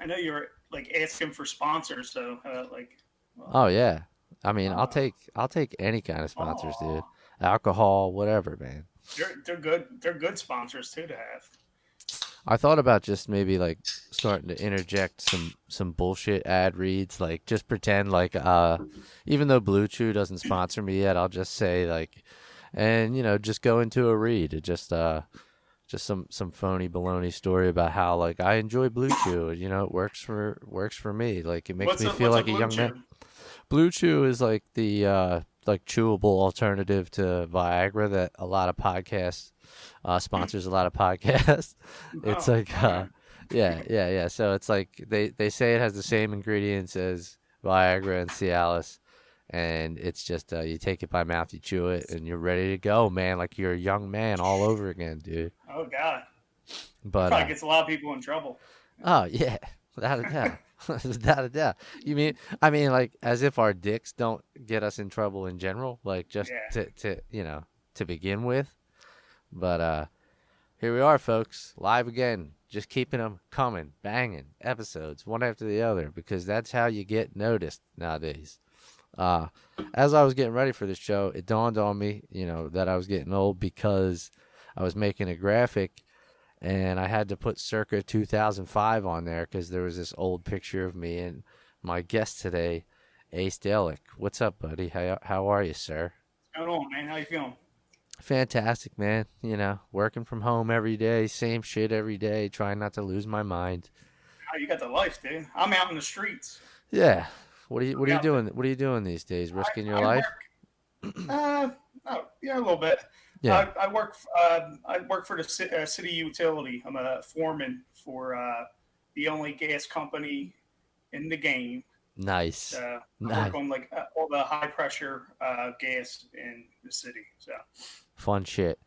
I know you're like asking for sponsors, so well, Oh yeah. I mean, I'll uh, take any kind of sponsors, dude. oh, Alcohol, whatever, man. they're good. They're good sponsors too to have. I thought about just maybe like starting to interject some bullshit ad reads, like just pretend like even though Blue Chew doesn't sponsor me yet, I'll just say like, and just go into a read. It just some phony baloney story about how like I enjoy Blue Chew. It works for me. Like it makes me feel What's a like a blue young man. chew? Blue Chew is like the like chewable alternative to Viagra that a lot of podcasts sponsors a lot of podcasts. It's Oh, like all right. yeah. So it's like they say it has the same ingredients as Viagra and Cialis, and it's just you take it by mouth, you chew it, and you're ready to go, man. Like you're a young man all over again, dude. Oh God, that But probably gets a lot of people in trouble. oh yeah, without a doubt. Without a doubt. I mean, like, as if our dicks don't get us in trouble in general, like, just Yeah. to begin with. But, here we are, folks, live again, just keeping them coming, banging episodes one after the other, because that's how you get noticed nowadays. Uh, as I was getting ready for this show, it dawned on me, that I was getting old because I was making a graphic and I had to put circa 2005 on there because there was this old picture of me and my guest today, Ace Delic. What's up, buddy? How are you, sir? What's going on, man? How you feeling? Fantastic, man. Working from home every day, same shit every day, trying not to lose my mind. Oh, you got the life, dude. I'm out in the streets. Yeah. What are you I'm out there. doing? What are you doing these days? Risking your I life? work. Oh, yeah, a little bit. Yeah. I work for the city utility. I'm a foreman for the only gas company in the game. Nice. So I work Nice. on like all the high pressure gas in the city. So Fun shit.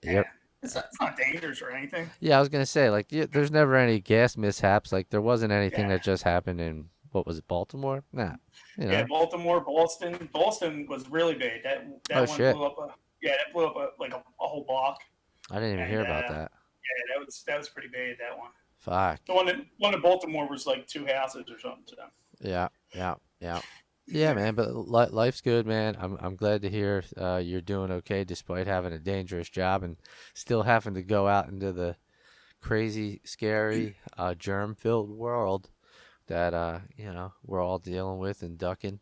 yeah, Yep. it's not dangerous or anything. Yeah, I was gonna say like there's never any gas mishaps. Like there wasn't anything Yeah, that just happened in what was it, Baltimore? Nah. You yeah. know. Baltimore, Boston. Boston was really bad. Oh That one shit. blew up. Yeah, that blew up a whole block. I didn't even And hear about that. yeah, that was pretty bad. That one. Fuck. The one in Baltimore was like two houses or something. So Yeah, yeah, yeah. Yeah, yeah, man, but life's good, man. I'm glad to hear you're doing okay despite having a dangerous job and still having to go out into the crazy, scary, germ-filled world that we're all dealing with and ducking.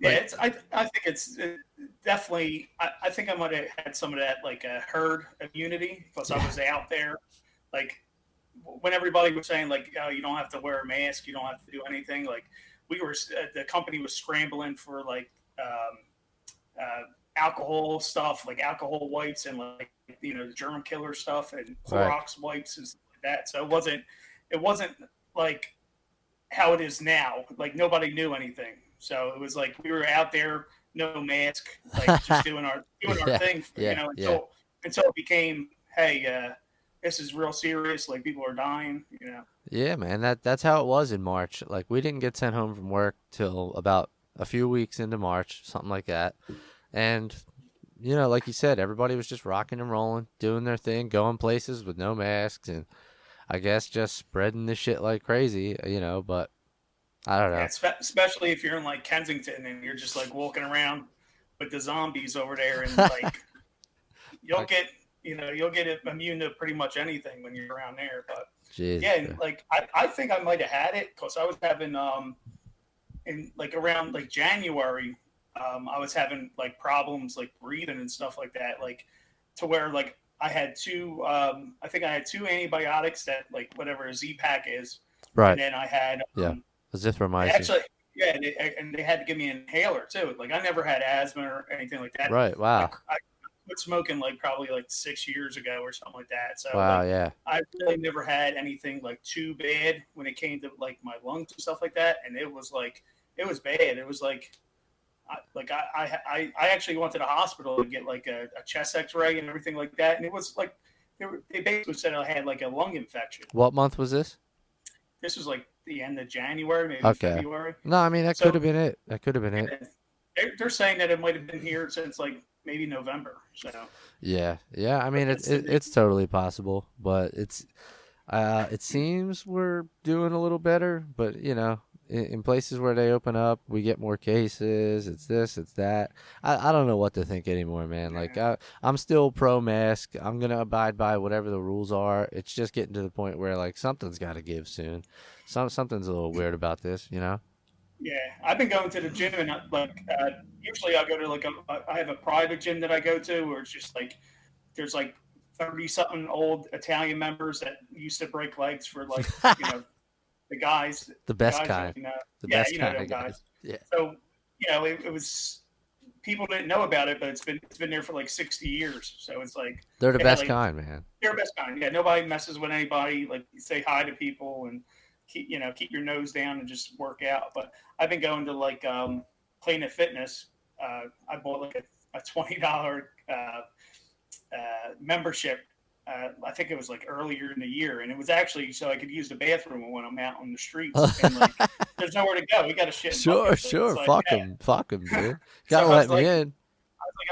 yeah. Like, I think it's definitely. I think I might have had some of that like herd immunity because I yeah, was out there. Like when everybody was saying like, oh, you don't have to wear a mask, you don't have to do anything. Like the company was scrambling for like alcohol stuff, like alcohol wipes and like the germ killer stuff and right. Clorox wipes and stuff like that. So it wasn't like how it is now. Like nobody knew anything. So it was like we were out there, no mask, like just doing our Yeah, thing, yeah, yeah. until it became, hey, this is real serious. Like people are dying. Yeah, man, that's how it was in March. Like we didn't get sent home from work till about a few weeks into March, something like that. And like you said, everybody was just rocking and rolling, doing their thing, going places with no masks, and I guess just spreading the shit like crazy. But I don't Yeah, know. especially if you're in like Kensington and you're just like walking around with the zombies over there, and like you'll Like, get you'll get immune to pretty much anything when you're around there. But Jesus. yeah, and like I think I might have had it because I was having in like around like January, I was having like problems like breathing and stuff like that, like to where like I had I think I had two antibiotics that like whatever a Z pack is, and Right. then I had Yeah. they Azithromycin. actually, yeah, and they had to give me an inhaler too. Like I never had asthma or anything like that. Right. Wow. I quit smoking like probably like 6 years ago or something like that. So Wow. like Yeah. I really never had anything like too bad when it came to like my lungs and stuff like that. And it was bad. It was like I actually went to the hospital to get like a chest X-ray and everything like that. And it was like they basically said I had like a lung infection. What month was this? This was like the end of January, maybe Okay. February. No, I mean that could So have been it. That could have been it. yeah, they're saying that it might have been here since like maybe November. So Yeah. Yeah. I but mean that's it's totally possible, but It seems we're doing a little better, but in places where they open up, we get more cases. It's this, it's that. I don't know what to think anymore, man. Like I'm still pro mask. I'm gonna abide by whatever the rules are. It's just getting to the point where like something's got to give soon. Something's a little weird about this, you know. Yeah, I've been going to the gym and usually I go to I have a private gym that I go to where it's just like there's like 30 something old Italian members that used to break legs for like the guys, The the best guys kind. The yeah, best kind them of guys. guys. Yeah. So it was people didn't know about it, but it's been there for like 60 years. So it's like They're the yeah, best like kind, man. they're best kind. Yeah, nobody messes with anybody. Like you say hi to people and keep your nose down and just work out. But I've been going to like Planet Fitness. I bought like a $20 membership. I think it was like earlier in the year, and it was actually so I could use the bathroom when I'm out on the streets. And like, there's nowhere to go. We got to shit in Sure, buckets. So it's sure. like, yeah. Fuck him, dude. So Gotta I let was me like, in.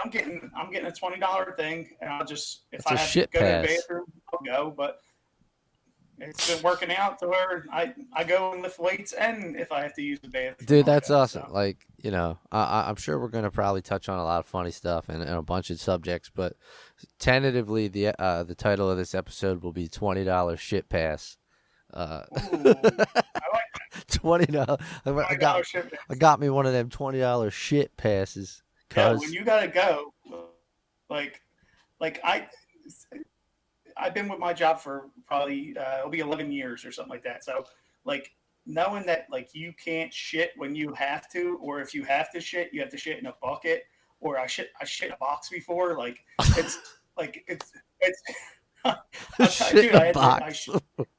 I'm getting a $20 thing, and I'll just if It's I a have to shit go to the pass. bathroom, I'll go. But it's been working out to where I go and lift weights, and if I have to use the bathroom, Dude, I'll that's go. awesome. So Like, I'm sure we're gonna probably touch on a lot of funny stuff and a bunch of subjects, but tentatively, the title of this episode will be $20 shit pass. ooh, I like $20. I got $20 shipping. I got me one of them $20 shit passes. Yeah, when Cause you gotta go, like like I've been with my job for probably it'll be 11 years or something like that. So like knowing that like you can't shit when you have to, or if you have to shit, you have to shit in a bucket, or I shit in a box before. It's I'll tell you, shit dude, in a box,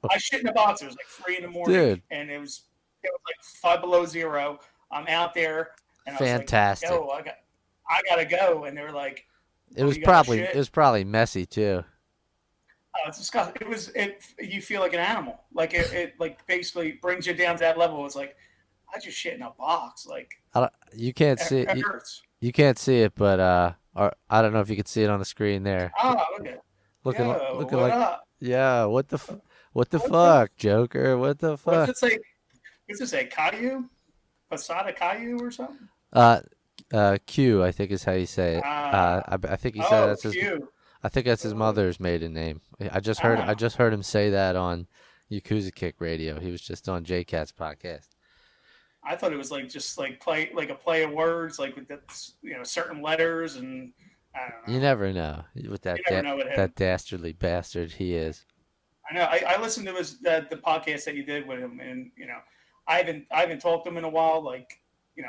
I shit in a box. It was like 3 in the morning, dude. and it was like 5 below 0. I'm out there, and I was like, Fantastic. yo, I gotta go, and they were like, It oh, was you gotta probably it shit. was probably messy too. It's disgusting. You feel like an animal. Like it like basically brings you down to that level. It's like I just shit in a box. Like You can't see it it. hurts. You can't see it, but or I don't know if you can see it on the screen there. Oh, okay. Yo, Looking what like, up? yeah. What the What the? fuck, Joker? What the What does fuck? it say? What's it say? Caillou? Posada Caillou or something? Uh, Q, I think is how you say it. Ah, I think he said oh, that's his. cute. I think that's his Oh, mother's maiden name. I ah. just heard him say that on Yakuza Kick Radio. He was just on J Cat's podcast. I thought it was like just like a play of words, like with certain letters, and I don't You know. never know with You never know with him. that dastardly bastard he is. I know. I listened to the podcast that you did with him, and I haven't talked to him in a while. Like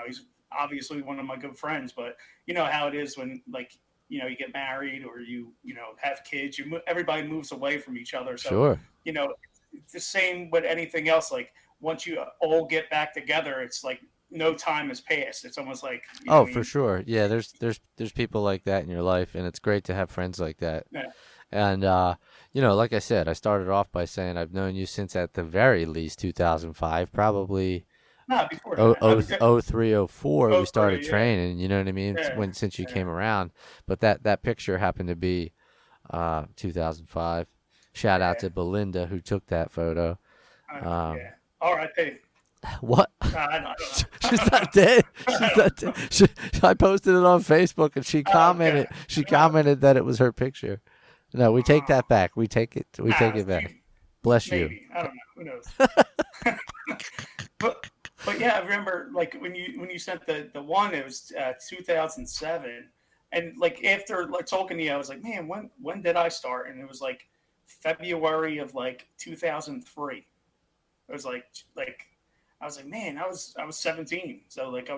he's obviously one of my good friends, but you know how it is when like you get married or you have kids. Everybody moves away from each other, so Sure. you know it's the same with anything else. Like once you all get back together, it's like no time has passed. It's almost like Oh, what I for mean. sure. Yeah, there's people like that in your life, and it's great to have friends like that. Yeah. And like I said, I started off by saying I've known you since at the very least 2005, probably No, before that, I was at 03, 04 we started 03. Yeah, training. You know what I mean? yeah, Since you yeah. came around, but that picture happened to be 2005. Shout out Yeah. to Belinda who took that photo. Um, Yeah. R.I.P. what? I don't She's know. not dead. I She's don't not dead. I posted it on Facebook and she know. Okay. commented. She commented that it was her picture. No, we take that back. We take it. We take it back. Bless you. Maybe. I don't know. Who knows? but but yeah, I remember like when you sent the one, it was 2007, and like after like talking to you, I was like, man, when did I start? And it was like February of like 2003. It was like I was like, man, I was 17, so like I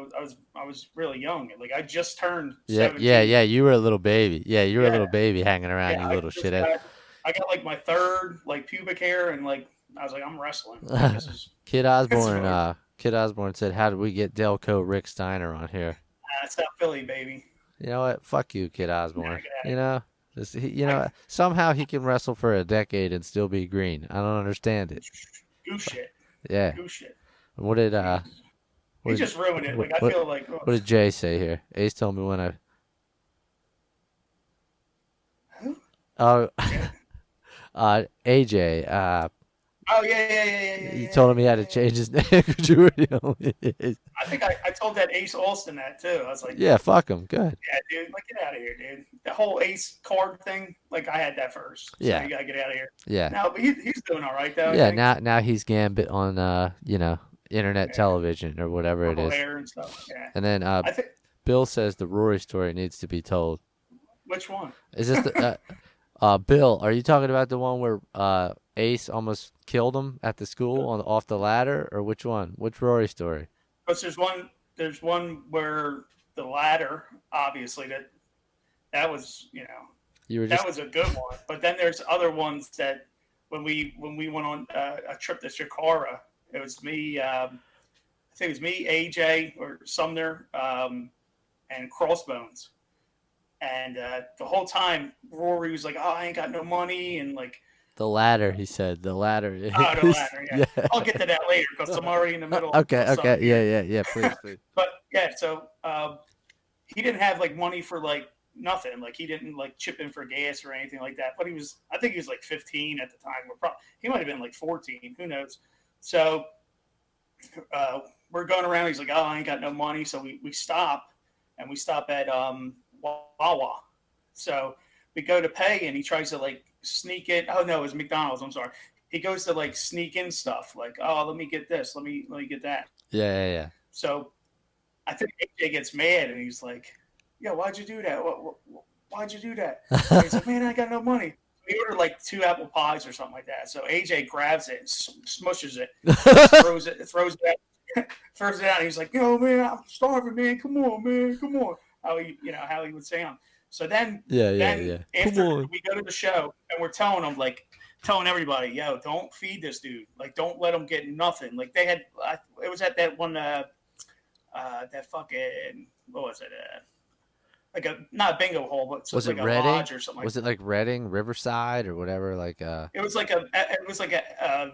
was really young. Like I just turned Yeah, yeah, 17. yeah. You were a little baby. Yeah, you were a Yeah, little baby hanging around. yeah. You I little just shithead. got like my third like pubic hair, and like I was like, I'm wrestling. Like this is Kid this is Osborne. really Kid Osborne said, "How did we get Delco Rick Steiner on here?" South Philly, baby. You know what? Fuck you, Kid Nah, Osborne. get out of You here. know, somehow he can wrestle for a decade and still be green. I don't understand it. Goose shit. Yeah. Goose shit. What did Jesus. He what did just ruined it. what Like I what, feel like what did Jay say here? Ace told me when who? oh Jay? AJ, Oh yeah, yeah, yeah, yeah, yeah, you yeah, told him he had to yeah, yeah. change his name because you were the only. I think I told that Ace Austin that too. I was like, Yeah, fuck him. Good. yeah, dude, like get out of here, dude. The whole Ace card thing, like I had that first, so Yeah, you gotta get out of here. yeah, No, but he's doing all right though. I yeah. think. Now he's Gambit on internet Yeah, television or whatever it purple is. hair and stuff. Yeah, And then I think. Bill says the Rory story needs to be told. Which one? Is this the Bill? Are you talking about the one where Ace almost killed him at the school off the ladder, or which one? Which Rory story? Because there's one where the ladder, obviously that was You were that just was a good one. But then there's other ones that when we went on a trip to Shikara, it was me. I think it was me, AJ or Sumner, and Crossbones. And the whole time, Rory was like, "Oh, I ain't got no money," and like, the ladder. He said the ladder. "Oh, the ladder." Yeah, Yeah. I'll get to that later because I'm already in the middle Okay. of Okay. something Yeah. here. Yeah. Yeah. Please. Please. But yeah, so he didn't have like money for like nothing. Like he didn't like chip in for gas or anything like that. But I think he was like 15 at the time. He might have been like 14. Who knows? So we're going around. He's like, "Oh, I ain't got no money." So we stop, and we stop at Wawa. So we go to pay, and he tries to like sneak in. Oh no, it was McDonald's. I'm sorry. He goes to like sneak in stuff, like, "Oh, let me get this. Let me get that." Yeah. Yeah. So I think AJ gets mad, and he's like, "Yo, why'd you do that? Why'd you do that?" And he's Yeah. like, "Man, I got no money." He ordered like 2 apple pies or something like that. So AJ grabs it and smushes it, and throws it out, throws it out. And he's like, "Yo, man, I'm starving, man. Come on, man, come on." How he would sound. So then, Yeah. Yeah. then Yeah. Come after on. we go to the show and we're telling him like, telling everybody, "Yo, don't feed this dude. Like, don't let him get nothing." Like they had, it was at that one, that fucking what was it? Like a not a bingo hall, but Was it like a Reading? lodge or something like Was it that. like Reading, Riverside, or whatever? It was like a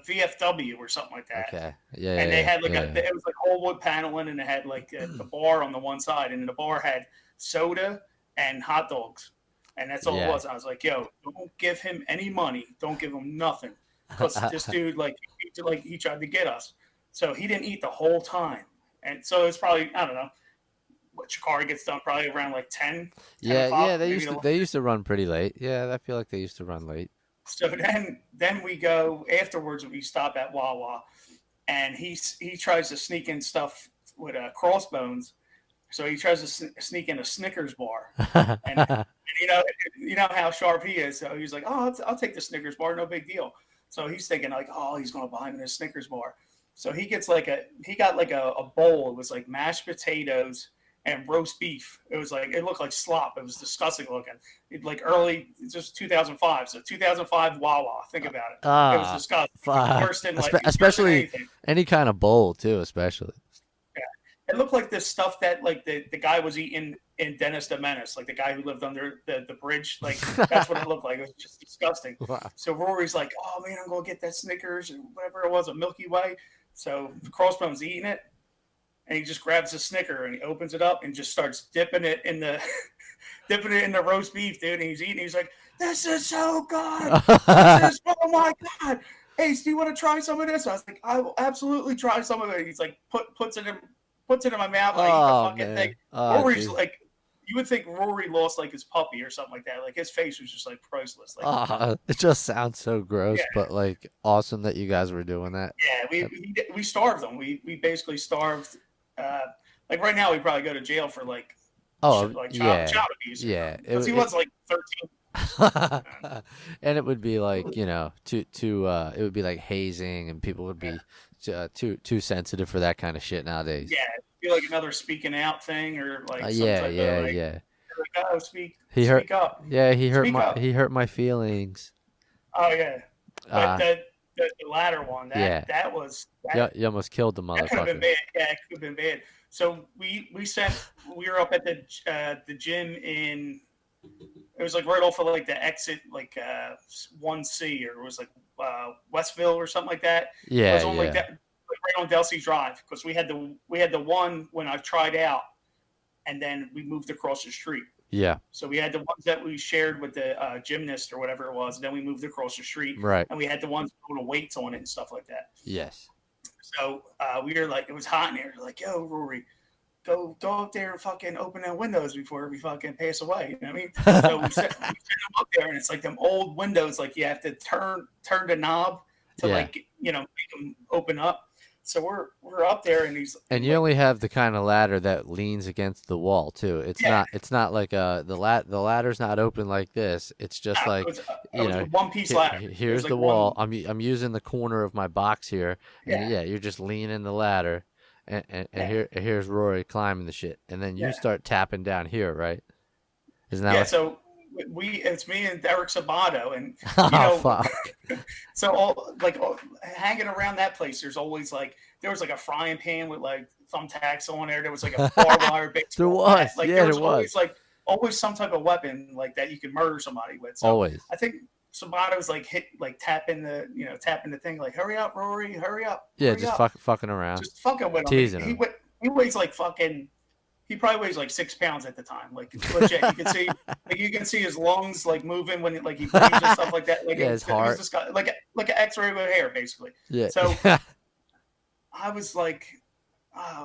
VFW or something like that. Okay. Yeah. And they Yeah. had like Yeah. it was like whole wood paneling, and it had like the bar on the one side, and the bar had soda and hot dogs, and that's all it Yeah. was. I was like, "Yo, don't give him any money. Don't give him nothing," because this dude he tried to get us, so he didn't eat the whole time, and so it's probably I don't know what Chikara gets done probably around like 10 Yeah. Yeah. o'clock, maybe. They used to run pretty late. Yeah. I feel like they used to run late. So then we go afterwards. We stop at Wawa, and he tries to sneak in stuff with Crossbones. So he tries to sneak in a Snickers bar, and you know how sharp he is. So he's like, "Oh, I'll take the Snickers bar, no big deal." So he's thinking like, "Oh, he's gonna buy me a Snickers bar." So he got like a bowl. It was like mashed potatoes and roast beef. It looked like slop. It was disgusting looking. Like early, just 2005. So 2005 Wawa. Think about it. It was Ah, disgusting. fuck. Worse than Especially anything. any kind of bowl too. Especially. Yeah. It looked like this stuff that like the guy was eating in Dennis the Menace, like the guy who lived under the bridge. Like that's what it looked like. It was just disgusting. Wow. So Rory's like, "Oh man, I'm gonna get that Snickers and whatever it was, a Milky Way." So Crossbone's eating it, and he just grabs a Snicker and he opens it up and just starts dipping it in the dipping it in the roast beef, dude. And he's eating. He's like, "This is so good. Oh my god." Ace, do you want to try some of this? I was like, "I will absolutely try some of it." He's like, puts it in my mouth. I eat the Oh fucking thing. man. Oh Rory's geez. like, you would think Rory lost like his puppy or something like that. Like his face was just like priceless. Like, It just sounds so gross, yeah, but like awesome that you guys were doing that. yeah. We starved them. We basically starved. Uh, like right now, we probably go to jail for like Oh child yeah, abuse yeah. because he was like 13. And it would be like too it would be like hazing, and people would Yeah, be too sensitive for that kind of shit nowadays. yeah. It'd be like another speaking out thing or like some Yeah, type of yeah, like, yeah. oh, speak He hurt. speak up, Yeah, speak up. he hurt my feelings. Oh yeah, but Uh the latter one yeah. that was You almost killed the that could have been motherfucker. bad. Yeah, it could have been bad. So we were up at the gym in it was like right off of like the exit like 1C or it was like Westville or something like that. It Yeah, was on like yeah. that like right on Delsey Drive because we had the one when I tried out and then we moved across the street. Yeah. So we had the ones that we shared with the gymnast or whatever it was. And then we moved across the street, Right. and we had the ones with little weights on it and stuff like that. Yes. So we were like, it was hot in there. Like, yo, Rory, go up there and fucking open them windows before we fucking pass away. You know what I mean? So we set them up there, and it's like them old windows. Like you have to turn the knob to Yeah. like make them open up. So we're up there, and he's And you only have the kind of ladder that leans against the wall too. It's not like the ladder's not open like this. It's just like it you was know a one piece ladder. here's like the wall. I'm using the corner of my box here, and you're just leaning the ladder, and here's Rory climbing the shit, and then you start tapping down here, right? Isn't that so it's me and Derek Sabato, and fuck. So hanging around that place, there was like a frying pan with like thumbtacks on there. There was like a barbed wire baseball bat. There was always always some type of weapon like that you could murder somebody with. So always. I think Sabato's tapping the thing like, hurry up, Rory, hurry up. Yeah, just fucking around. Just fucking with him. Teasing him. He weighs like fucking. He probably weighs like 6 pounds at the time. Like legit, you can see his lungs like moving when he breathes and stuff like that. Like his heart, just got, like an X-ray with hair, basically. Yeah. So I was like,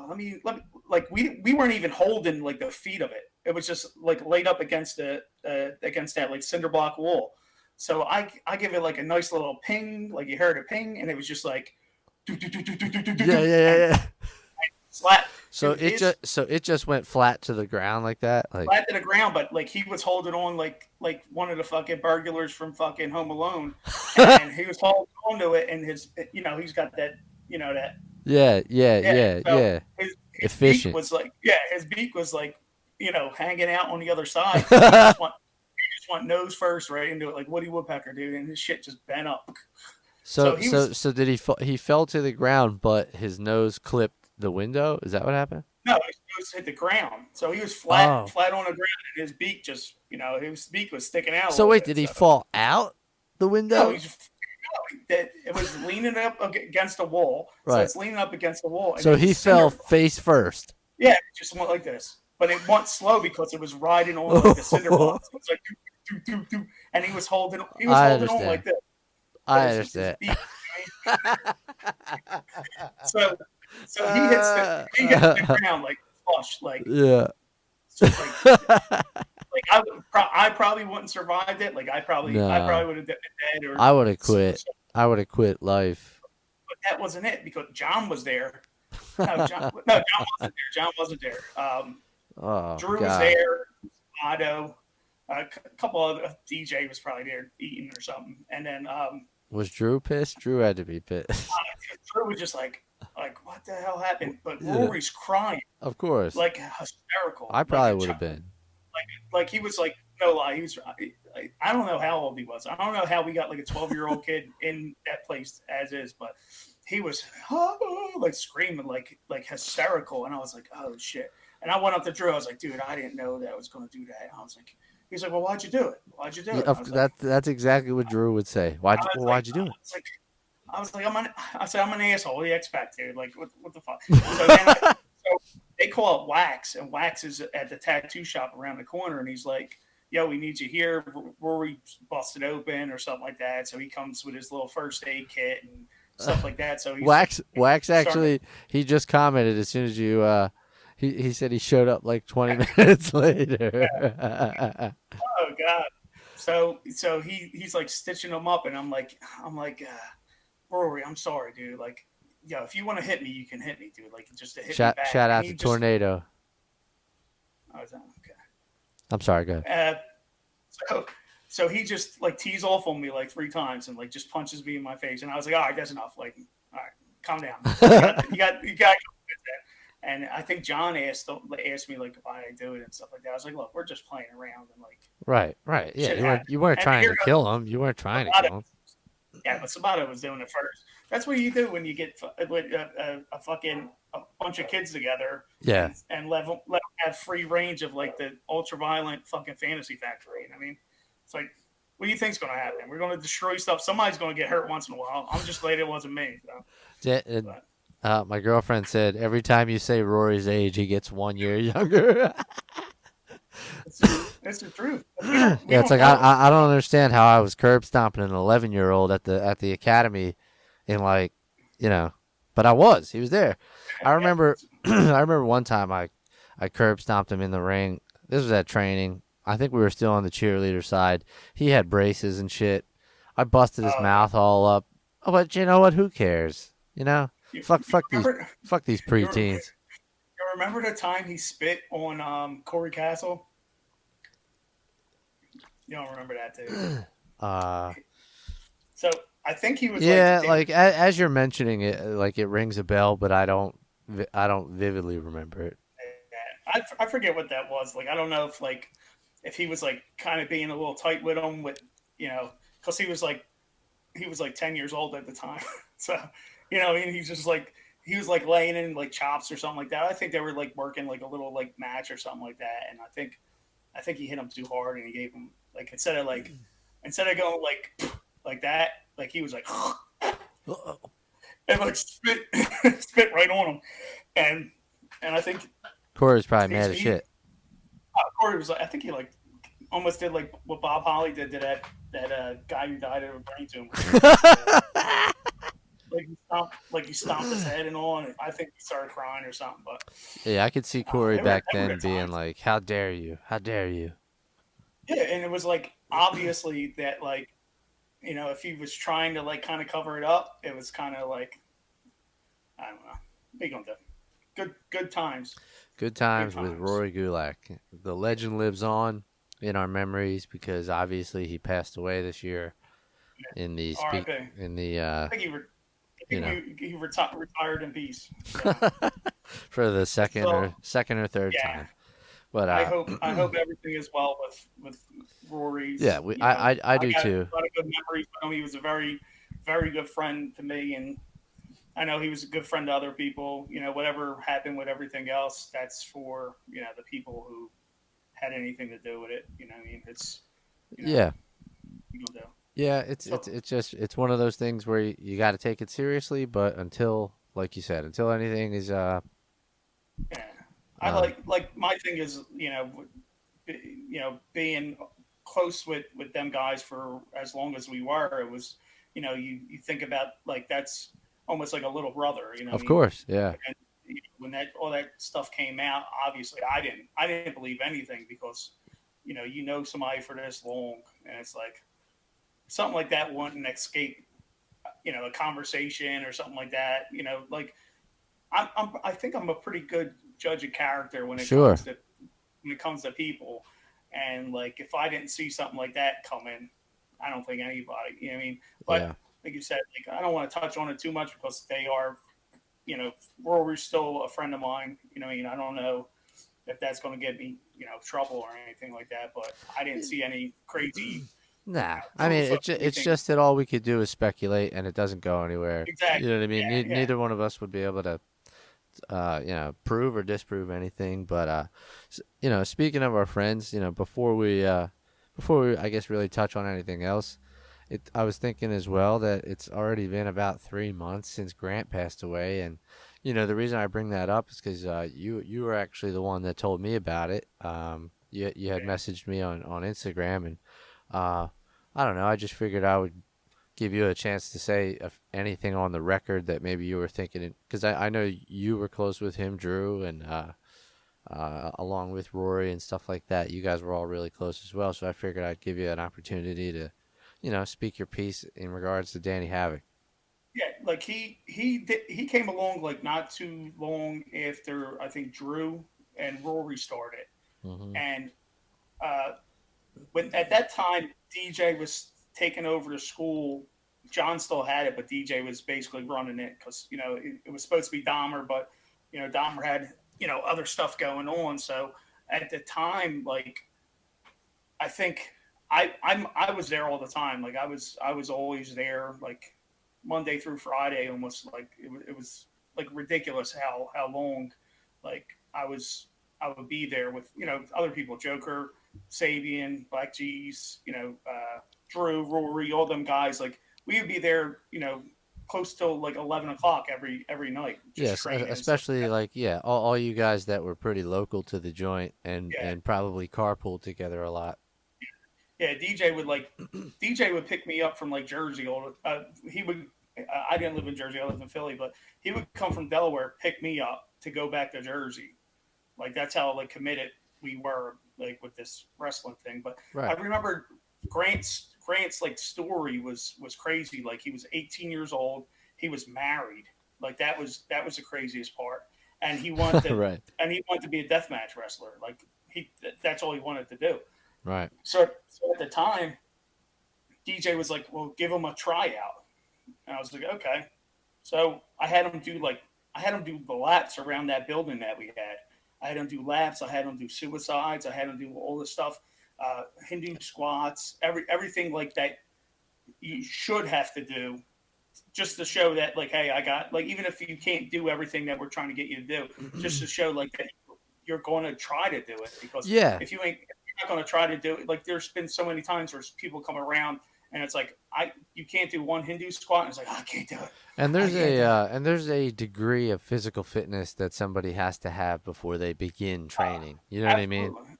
let me like we weren't even holding like the feet of it. It was just like laid up against that like cinder block wall. So I give it like a nice little ping, like you heard a ping, and it was just like, yeah. Slap. So it just went flat to the ground like that, like flat to the ground. But like he was holding on like one of the fucking burglars from fucking Home Alone, and he was holding on to it, and his he's got that that. Yeah. His efficient. Beak was like hanging out on the other side. He just went nose first right into it like Woody Woodpecker, dude, and his shit just bent up. So did he fell to the ground, but his nose clipped the window? Is that what happened? No, his nose hit the ground. So he was flat on the ground, and his beak just, his beak was sticking out. So wait, did he fall out the window? No, it was leaning up against the wall. Right. So it's leaning up against the wall. So he fell face first. Yeah, it just went like this. But it went slow because it was riding on like the cinder blocks. It was like, doo, doo, doo, doo. And he was holding on like this. I understand. So he hits the ground like flush, like yeah. So I probably wouldn't survived it. Like I probably would have been dead. Or I would have quit. I would have quit life. But that wasn't it because John was there. No, John wasn't there. John wasn't there. Drew was there. Otto, a couple of DJ was probably there eating or something, and then was Drew pissed? Drew had to be pissed. Drew was just like what the hell happened? But Rory's crying. Of course. Like hysterical. I probably would have been. Like he was like, no lie, he was. I don't know how old he was. I don't know how we got like a 12-year-old kid in that place as is, but he was like screaming, like hysterical, and I was like, oh shit. And I went up to Drew. I was like, dude, I didn't know that I was going to do that. And I was like, he's like, well, why'd you do it? Why'd you do it? That's exactly what Drew would say. Why'd you do it? I was like, I'm an asshole. What do you expect, dude? Like, what the fuck? So they call it Wax, and Wax is at the tattoo shop around the corner, and he's like, yo, we need you here. Rory busted open or something like that. So he comes with his little first aid kit and stuff like that. So Wax actually, he just commented as soon as you. He said he showed up like 20 minutes later. Oh God! So he's like stitching them up, and I'm like, Rory, I'm sorry, dude. Like, yo, if you want to hit me, you can hit me, dude. Like, just to hit me back. Shout out to Tornado. Okay. I'm sorry, go ahead. So he just like tees off on me like 3 times and like just punches me in my face, and I was like, all right, that's enough. Like, all right, calm down. You got. And I think John asked me like why I do it and stuff like that. I was like, look, we're just playing around and like. Right. Yeah, you weren't trying to kill him. You weren't trying to kill him. Yeah, but Sabato was doing it first. That's what you do when you get a bunch of kids together. Yeah. And let them have free range of like the ultra violent fucking fantasy factory. You know what I mean? It's like, what do you think's going to happen? We're going to destroy stuff. Somebody's going to get hurt once in a while. I'm just glad it wasn't me. So. My girlfriend said every time you say Rory's age, he gets 1 year younger. It's the truth. We Yeah, it's don't like know. I don't understand how I was curb stomping an 11-year-old at the academy, in like, you know, but I was. He was there. I remember I remember one time I curb stomped him in the ring. This was at training. I think we were still on the cheerleader side. He had braces and shit. I busted his Oh, okay. mouth all up. Oh, but you know what? Who cares? You know, You remember? fuck these You, re- preteens. you remember the time he spit on Corey Castle? You don't remember that, do you? Uh, So I think he was like, yeah, like as you're mentioning it, like it rings a bell, but I don't vividly remember it. I forget what that was. Like I don't know if he was like kind of being a little tight with him with because he was like 10 years old at the time. So I mean he's just like he was like laying in like chops or something like that. I think they were like working like a little like match or something like that, and I think he hit him too hard and he gave him like instead of going like that, like he was like and like spit spit right on him, and I think Corey's probably mad as he shit. Corey was like I think he like almost did like what Bob Holly did to that guy who died of a brain tumor. Like he stomped his head and all, and I think he started crying or something. But Yeah, I could see Corey back they were then good being times. like, "How dare you? How dare you?" Yeah, and it was like obviously that like if he was trying to like kind of cover it up, it was kind of like I don't know. What are you gonna do? Good times, Good good times with times. Rory Gulak. The legend lives on in our memories because obviously he passed away this year in the R.I.P. I in the think I you think know, he retired in peace. So for the so second or third yeah, time. But I hope everything is well with yeah, Rory's. I I do got a too. lot of good memories with him. He was a very good friend to me, and I know he was a good friend to other people. Whatever happened with everything else, that's for the people who had anything to do with it. I mean, it's you know Yeah. you gonna do. Yeah, So it's just it's one of those things where you got to take it seriously, but until, like you said, until anything is yeah, I um like my thing is being close with them guys for as long as we were. It was you think about like that's almost like a little brother. I of mean, course, yeah. and when that all that stuff came out, obviously I didn't believe anything because somebody for this long, and it's like something like that wouldn't escape a conversation or something like that. Like I think I'm a pretty good judge of character Sure. when it comes to people, and like if I didn't see something like that coming, I don't think anybody. You know what I mean? But Yeah. like you said, like I don't want to touch on it too much because they are Rory's still a friend of mine. What I mean, I don't know if that's going to get me, trouble or anything like that. But I didn't see any crazy Nah. I mean, proof of it's anything. just that all we could do is speculate and it doesn't go anywhere. You Exactly. know what I mean? Yeah. Yeah. Neither one of us would be able to prove or disprove anything, but speaking of our friends, before we I guess really touch on anything else, I was thinking as well that it's already been about 3 months since Grant passed away, and the reason I bring that up is because you were actually the one that told me about it. You had Yeah. messaged me on Instagram, and uh, I don't know. I just figured I would give you a chance to say if anything on the record that maybe you were thinking, because I know you were close with him, Drew, and along with Rory and stuff like that. You guys were all really close as well, so I figured I'd give you an opportunity to speak your piece in regards to Danny Havoc. Yeah, like he came along like not too long after I think Drew and Rory started, Hmm. and uh, when at that time DJ was taking over the school. John still had it, but DJ was basically running it because it was supposed to be Dahmer, but Dahmer had other stuff going on. So at the time, like I think I was there all the time. Like I was always there, like Monday through Friday, almost like it was like ridiculous how long, like I would be there with other people, Joker, Sabian, Black G's, Drew, Rory, all them guys. Like we would be there, close to like 11 o'clock every night, just Yes, training and stuff like especially that. like yeah, all you guys that were pretty local to the joint Yeah, and probably carpool together a lot. yeah. DJ would pick me up from like Jersey. He would. I didn't live in Jersey. I lived in Philly, but he would come from Delaware, pick me up to go back to Jersey. Like that's how like committed we were like with this wrestling thing. But I Right. remember Grant's like story was crazy. Like he was 18 years old. He was married. Like that was the craziest part. And Right. he wanted to be a deathmatch wrestler. Like that's all he wanted to do. Right. So at the time, DJ was like, "Well, give him a tryout." And I was like, "Okay." So I had him do the laps around that building that we had. I had him do laps. I had him do suicides. I had him do all this stuff, Hindu squats, everything like that you should have to do just to show that like, hey, I got like even if you can't do everything that we're trying to get you to do, just to show like that you're going to try to do it because Yeah. if you're not going to try to do it, like there's been so many times where people come around and it's like you can't do one Hindu squat and it's like I can't do it. I can't do it. And there's a degree of physical fitness that somebody has to have before they begin training. You know what I mean? Absolutely.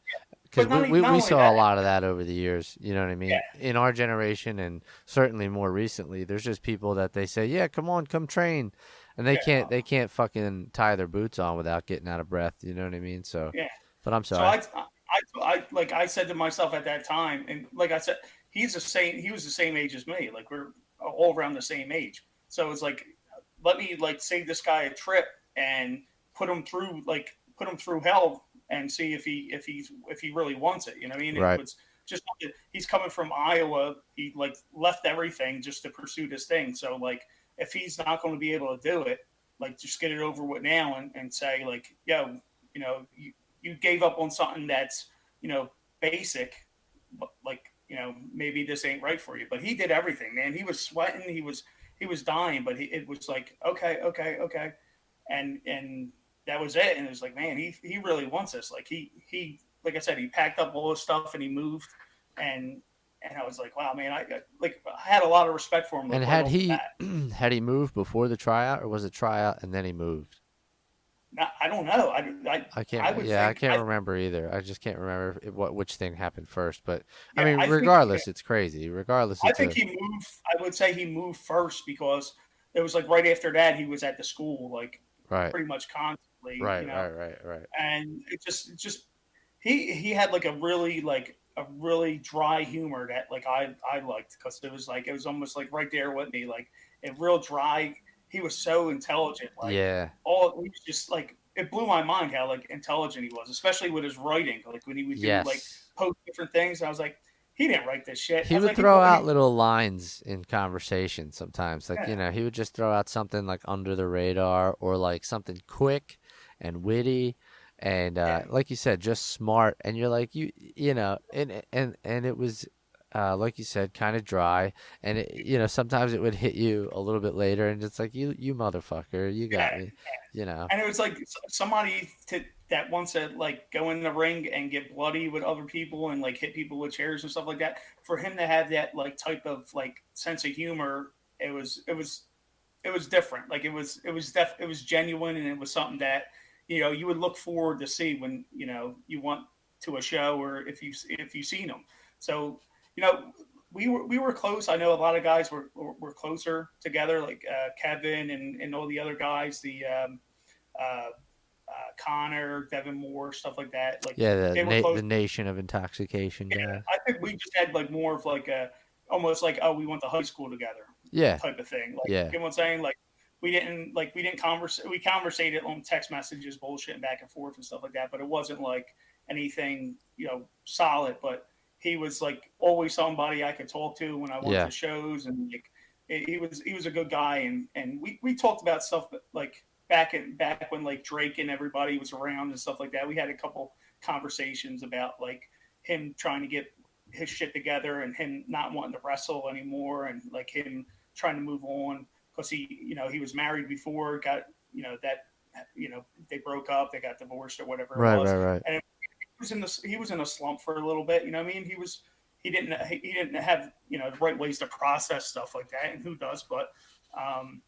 Because But not we only saw a that, lot of that over the years. You know what I yeah, mean? In our generation, and certainly more recently, there's just people that they say, "Yeah, come on, come train," and yeah, they can't fucking tie their boots on without getting out of breath. You know what I mean? So, yeah. but I'm So sorry. like I said to myself at that time, and like I said, he was the same age as me. Like we're all around the same age. So it's like, let me like save this guy a trip and put him through hell and see if he really wants it. You know what I mean? It Right. was just he's coming from Iowa. He like left everything just to pursue this thing. So like if he's not going to be able to do it, like just get it over with now and say like, yo, you know, you gave up on something that's basic, but like maybe this ain't right for you. But he did everything, man. He was sweating, he was dying, but it was like okay, okay, okay, and that was it. And it was like, man, he really wants this. Like he like I said, he packed up all his stuff and he moved, and and I was like, wow, man, I had a lot of respect for him And like right had off the he bat. had he moved before the tryout, or was it tryout and then he moved? Now, I don't know. I can't. I would Yeah, I think can't remember either. I just can't remember which thing happened first. But I yeah, mean, I think regardless, it's crazy. Regardless, I it's think a he moved. I would say he moved first because it was like right after that he was at the school like right, pretty much constantly, right, right, right, right. and it just he had like a really dry humor that like I liked because it was almost like right there with me like a real dry. He was so intelligent, like Yeah. all he was just like it blew my mind how like intelligent he was, especially with his writing. Like when he would do like Yes. post different things, I was like, he didn't write this shit. I He was would like, throw out he little lines in conversation sometimes. Like, yeah, he would just throw out something like under the radar or like something quick and witty and yeah, like you said, just smart. And you're like, and it was like you said, kind of dry. And sometimes it would hit you a little bit later and it's like, you motherfucker, you got yeah. me, you know. And it was like somebody that wants to like go in the ring and get bloody with other people and like hit people with chairs and stuff like that. For him to have that like type of like sense of humor, it was different. Like it was genuine and it was something that you would look forward to see when you want to a show or if you seen them. So you know we were close. I know a lot of guys were closer together, like Kevin and all the other guys. Uh, Connor, Devin Moore, stuff like that. Like Yeah, they were close. the Nation of Intoxication Yeah, guys. I think we just had like more of like a almost like oh we went to high school together Yeah, type of thing. Like yeah. you know what I'm saying? Like we didn't converse we conversated on text messages, bullshit back and forth and stuff like that. But it wasn't like anything solid. But he was like always somebody I could talk to when I went Yeah. to shows and like he was a good guy and we talked about stuff like back when like Drake and everybody was around and stuff like that. We had a couple conversations about like him trying to get his shit together and him not wanting to wrestle anymore and like him trying to move on because he was married before, got that they broke up, they got divorced or whatever it Right, was, right, right. and he was in a slump for a little bit. You know what I mean? He didn't have the right ways to process stuff like that, and who does? But Um,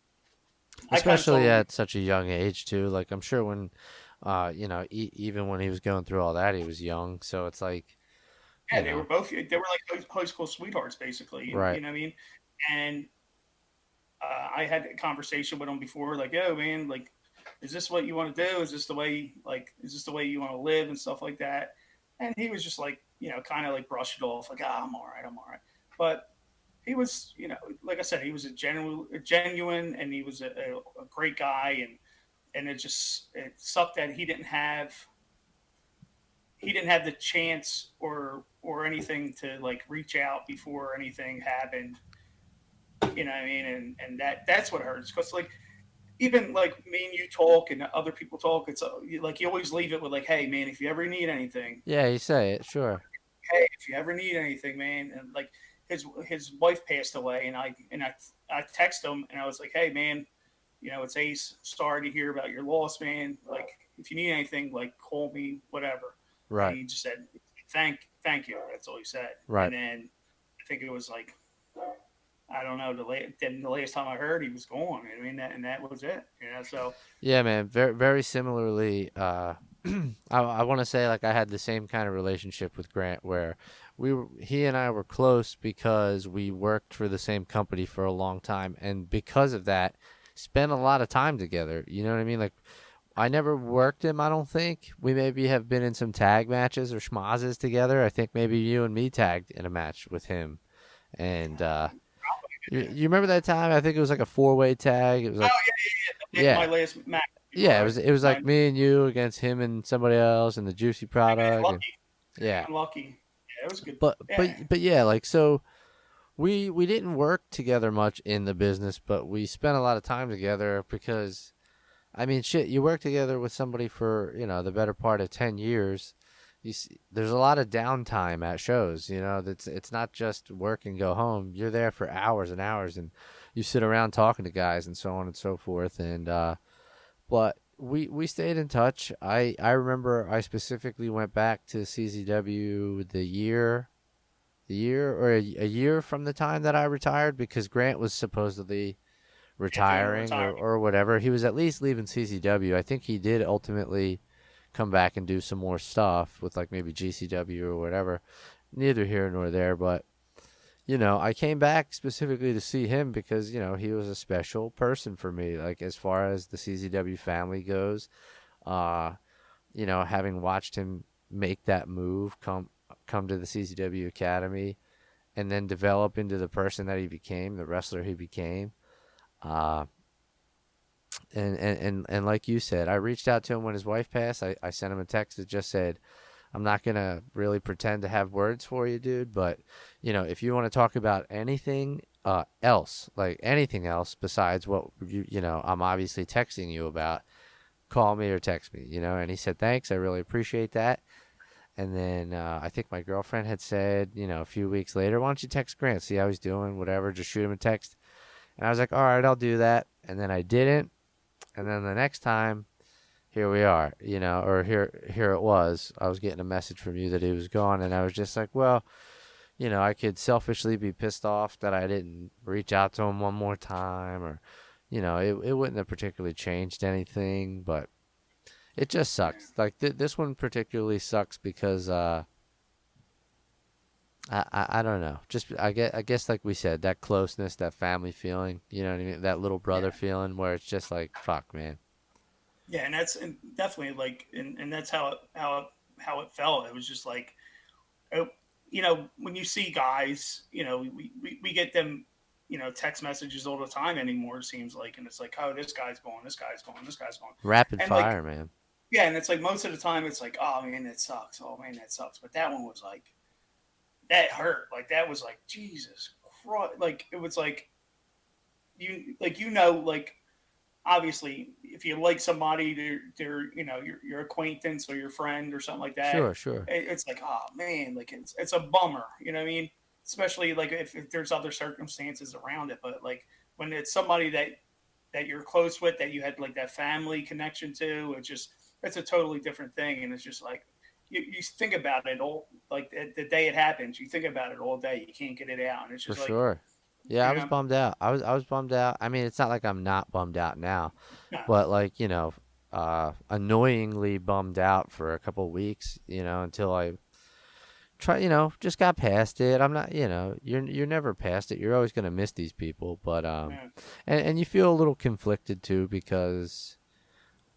I kind of Especially told him, at such a young age too. Like I'm sure when, even when he was going through all that, he was young. So it's like, yeah, you know, they were like high school sweethearts, basically. right. You know what I mean? And I had a conversation with him before, like, "Yo, man, like, is this what you want to do? Is this the way, like, is this the way you want to live and stuff like that?" And he was just like, kind of like brushed it off, like, "Ah, I'm all right, I'm all right." But he was, like I said, he was genuine, and he was a great guy, and it sucked that he didn't have the chance or anything to like reach out before anything happened. You know what I mean? And that's what hurts, because like even like me and you talk and other people talk, it's like you always leave it with like, "Hey man, if you ever need anything, Yeah, you say it, sure. hey, if you ever need anything, man." And like his wife passed away, and I text him and I was like, "Hey man, it's Ace. Sorry to hear about your loss, man. Like if you need anything, like call me, whatever." And Right, he just said, "Thank you." That's all he said. And right. then I think it was like, I don't know. Then the last time I heard, he was gone. I mean, that was it. So Yeah, man. Very, very similarly. I want to say like I had the same kind of relationship with Grant, where he and I were close because we worked for the same company for a long time, and because of that, spent a lot of time together. You know what I mean? Like I never worked him. I don't think we maybe have been in some tag matches or schmozzes together. I think maybe you and me tagged in a match with him, and you remember that time? I think it was like a four-way tag. It was like, oh yeah, my yeah, last match yeah. before I It was like signed. me and you against him and somebody else and the juicy product. And, Lucky, yeah, lucky. Yeah, it was good. but but Yeah, but yeah, like so we didn't work together much in the business, but we spent a lot of time together because I mean, shit, you work together with somebody for the better part of 10 years. There's a lot of downtime at shows. That's it's not just work and go home. You're there for hours and hours, and you sit around talking to guys and so on and so forth. And but we stayed in touch. I remember I specifically went back to CZW the year or a year from the time that I retired because Grant was supposedly doing the retiring or, retirement. or whatever. He was at least leaving CZW. I think he did ultimately come back and do some more stuff with like maybe GCW or whatever. Neither here nor there, but I came back specifically to see him because, he was a special person for me, like as far as the CZW family goes. Uh, having watched him make that move, come to the CZW Academy and then develop into the person that he became, the wrestler he became. Uh, and like you said, I reached out to him when his wife passed. I sent him a text that just said, I'm not gonna really pretend to have words for you, dude, but if you want to talk about anything else, like anything else besides what I'm obviously texting you about, call me or text me, and he said, thanks, I really appreciate that. And then I think my girlfriend had said, a few weeks later, why don't you text Grant, see how he's doing, whatever, just shoot him a text. And I was like, all right, I'll do that. And then I didn't. And then the next time, here we are, or here it was. I was getting a message from you that he was gone, and I was just like, well, I could selfishly be pissed off that I didn't reach out to him one more time, or it wouldn't have particularly changed anything, but it just sucks. Like this one particularly sucks because I don't know. Just I guess like we said, that closeness, that family feeling, you know what I mean, that little brother Yeah, feeling where it's just like fuck, man. yeah, and definitely like, and that's how it felt. It was just like, it, when you see guys, we get them, text messages all the time anymore. It seems like, and it's like, oh, this guy's going, this guy's going, this guy's going, Rapid and like, fire, man. yeah, and it's like most of the time it's like, oh man, that sucks. Oh man, that sucks. But that one was like, that hurt. Like that was like, Jesus Christ. Like it was like, like obviously if you like somebody, they're your acquaintance or your friend or something like that. Sure, sure. It's like, oh man, like it's a bummer. You know what I mean? Especially like if there's other circumstances around it, but like when it's somebody that you're close with, that you had like that family connection to, it's a totally different thing. And it's just like you think about it all, like the day it happens, you think about it all day. You can't get it out, and it's For just like, sure. Yeah, I You was know, bummed out. I was bummed out. I mean, it's not like I'm not bummed out now, no, but like, annoyingly bummed out for a couple weeks, until I just got past it. I'm not, you're never past it. You're always gonna miss these people, but yeah, and you feel a little conflicted too because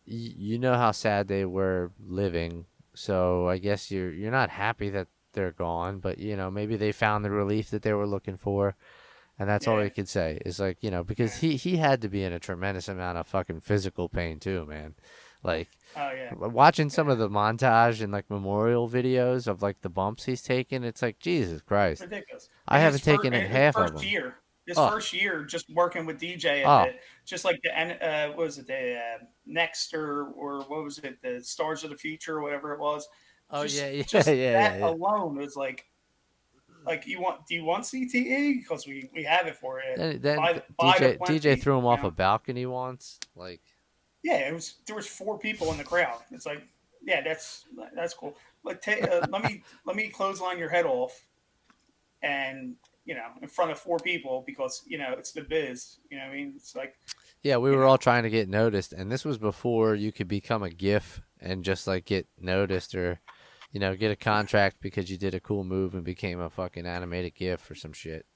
you know how sad they were living. So I guess you're not happy that they're gone, but maybe they found the relief that they were looking for, and that's all yeah, you could say. Is like, because yeah. he had to be in a tremendous amount of fucking physical pain too, man. Like Oh yeah, watching some yeah. of the montage and like memorial videos of like the bumps he's taken, it's like Jesus Christ. Ridiculous. I haven't taken In in his half of first them. year, Oh, just working with DJ at oh, the just like the what was it the Next or what was it the Stars of the Future or whatever it was. oh yeah, yeah, yeah, Just yeah, that yeah. alone was like you want do you want CTE because we have it for you. Then Buy the DJ plenty. threw him You off a know. balcony once. Like, Yeah, there was four people in the crowd. It's like yeah, that's cool. But let me clothesline your head off and in front of four people because it's the biz. You know what I mean? It's like yeah, we you were know, all trying to get noticed, and this was before you could become a GIF and just like get noticed or, get a contract because you did a cool move and became a fucking animated GIF or some shit.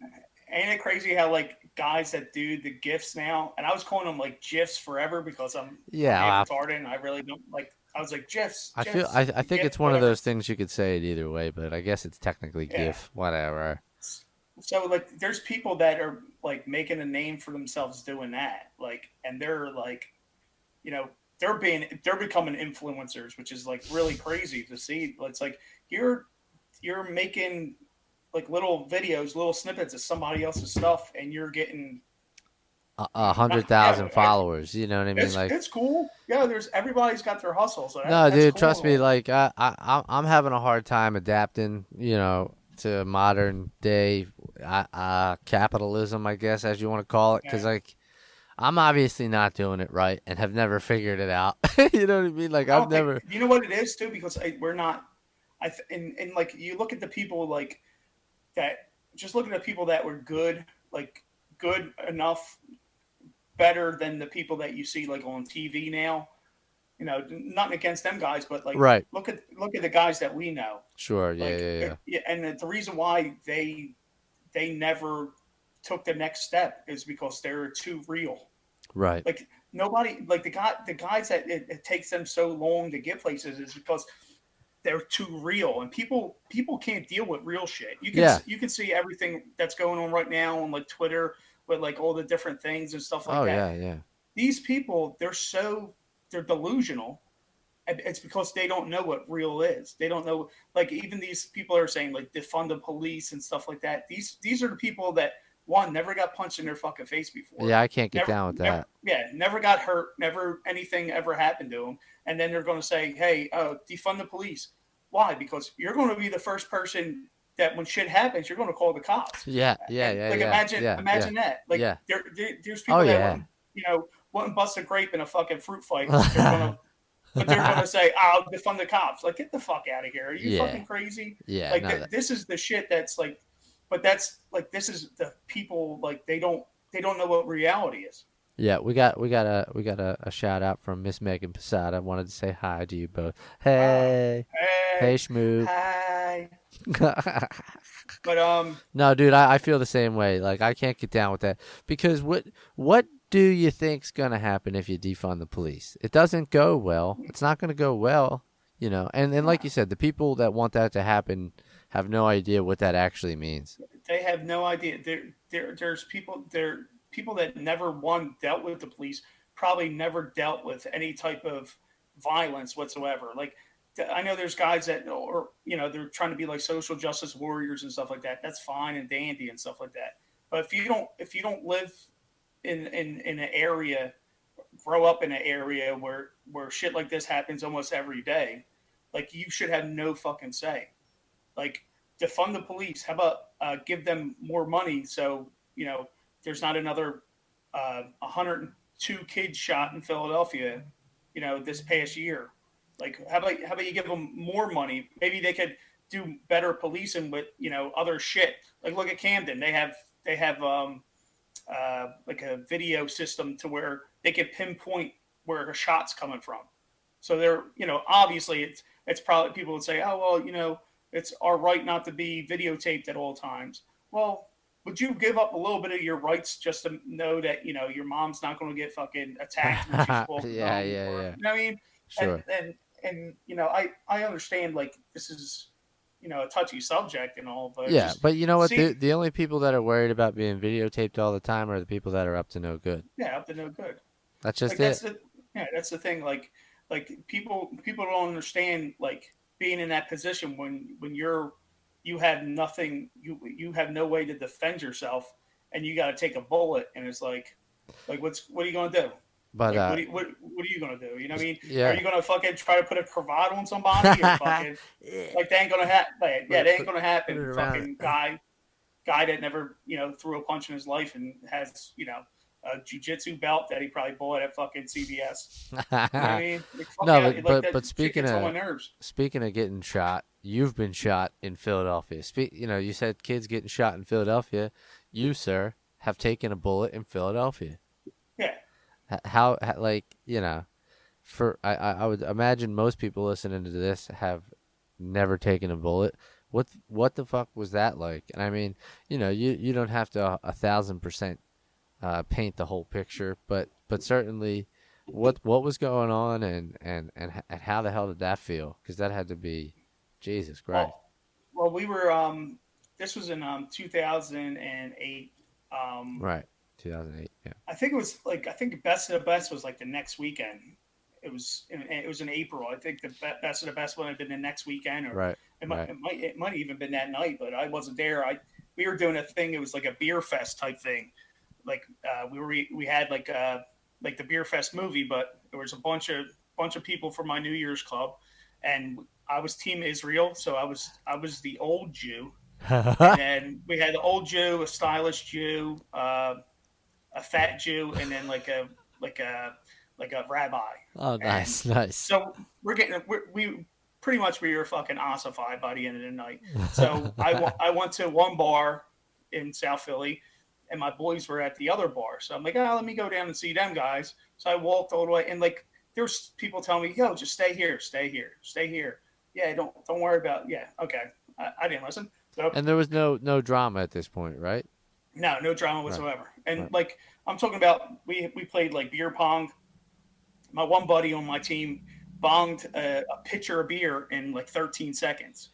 ain't it crazy how like guys that do the gifs now, and I was calling them like gifs forever because I'm Yeah, half well, retarded and I really don't like. I was like gifs, I feel gifs, I think gif, it's one of whatever. those things you could say it either way, but I guess it's technically Yeah. GIF, whatever. So like, there's people that are like making a name for themselves doing that, like, and they're like, you know, they're becoming influencers, which is like really crazy to see. It's like you're making like little videos, little snippets of somebody else's stuff, and you're getting A hundred not yeah. thousand followers, you know what I mean? Like, It's cool. Yeah, there's everybody's got their hustle, so no, that's dude, cool trust and me. all. Like, I'm having a hard time adapting, to modern day, capitalism, I guess, as you want to call it, because Yeah. like, I'm obviously not doing it right and have never figured it out. You know what I mean? Like, I I've don't think never. you know what it is too because we're not. And like you look at the people like that. Just looking at people that were good, like good enough, better than the people that you see like on TV now. Nothing against them guys, but like Right. look at the guys that we know. Sure. Yeah. Like, Yeah. Yeah. yeah, and the reason why they never took the next step is because they're too real. Right. Like nobody, like the guys that it takes them so long to get places is because they're too real, and people can't deal with real shit. Yeah. You can see everything that's going on right now on like Twitter with like all the different things and stuff like Oh that. yeah. Yeah. These people, they're delusional. And it's because they don't know what real is. They don't know, like even these people are saying like defund the police and stuff like that. These are the people that one never got punched in their fucking face before, Yeah. I can't get down with that. never got hurt, never anything ever happened to them, and then they're going to say, hey, defund the police. Why? Because you're going to be the first person that when shit happens, you're going to call the cops. Yeah. Yeah. And Yeah. like Yeah. Yeah. Yeah. imagine that. Like Yeah. there's Oh people that yeah. wouldn't bust a grape in a fucking fruit fight, but they're gonna say, "I'll defund the cops." Like, get the fuck out of here! Are you Yeah. fucking crazy? Yeah. Like, No. That. this is the shit that's like, but that's like this is the people like they don't know what reality is. Yeah, we got a shout out from Miss Megan Posada. Wanted to say hi to you both. Uh, Hey, hey, hey, Schmoop. hi. But No, dude, I feel the same way. Like I can't get down with that because what do you think's gonna happen if you defund the police? It doesn't go well. It's not gonna go well, And like you said, the people that want that to happen have no idea what that actually means. they have no idea. There's people that never one dealt with the police, probably never dealt with any type of violence whatsoever. Like I know there's guys that or they're trying to be like social justice warriors and stuff like that. That's fine and dandy and stuff like that. But if you don't live in an area, grow up in an area where shit like this happens almost every day, like you should have no fucking say. Like defund the police. How about give them more money so there's not another 102 kids shot in Philadelphia, this past year. Like how about you give them more money? Maybe they could do better policing with other shit. Like look at Camden. They have they have like a video system to where they can pinpoint where a shot's coming from. So they're, obviously it's probably people would say, oh well, it's our right not to be videotaped at all times. Well, would you give up a little bit of your rights just to know that your mom's not going to get fucking attacked when she's walking Yeah, home, yeah, or yeah. what I mean? And Sure. and and I understand like this is a touchy subject and all, but Yeah, just but you know what? The see, the only people that are worried about being videotaped all the time are the people that are up to no good. yeah, up to no good. That's just Like it. that's the thing. Like people don't understand like being in that position when you have nothing, you have no way to defend yourself, and you got to take a bullet, and it's like what are you gonna do? But Like what are you gonna do? You know what I mean? Are yeah. you gonna fucking try to put a cravat on somebody or fucking Yeah. like that ain't gonna happen? Like, Put yeah, it that ain't put gonna put it happen. around Fucking guy that never threw a punch in his life and has a jujitsu belt that he probably bought at fucking CVS. You know what I it. mean? Like fuck No, out, like that but shit gets on my nerves. speaking of getting shot, you've been shot in Philadelphia. You said kids getting shot in Philadelphia. You, sir, have taken a bullet in Philadelphia. Yeah, Like, for I would imagine most people listening to this have never taken a bullet. What the fuck was that like? And I mean, you don't have to 1,000% paint the whole picture, but certainly, what was going on, and how the hell did that feel? Because that had to be, Jesus Christ. well, we were this was in 2008. Um, Right, 2008. Yeah. I think Best of the Best was like the next weekend. It was in April. I think the Best of the Best would have been the next weekend, or Right. it might Right. have even been that night. But I wasn't there. We were doing a thing. It was like a beer fest type thing. Like we had like the beer fest movie, but there was a bunch of people from my New Year's club, and I was Team Israel, so I was the old Jew, and then we had the old Jew, a stylish Jew, a fat Jew, and then like a like a rabbi. Oh, And nice, nice. so we pretty much we were fucking ossified by the end of the night. So I went to one bar in South Philly, and my boys were at the other bar. So I'm like, oh, let me go down and see them guys. So I walked all the way, and like there's people telling me, yo, just stay here, stay here, stay here. Yeah, don't worry about. Yeah, okay. I didn't listen. So And there was no drama at this point, right? no drama Right. whatsoever. And Right. like I'm talking about, we played like beer pong. My one buddy on my team bonged a pitcher of beer in like 13 seconds,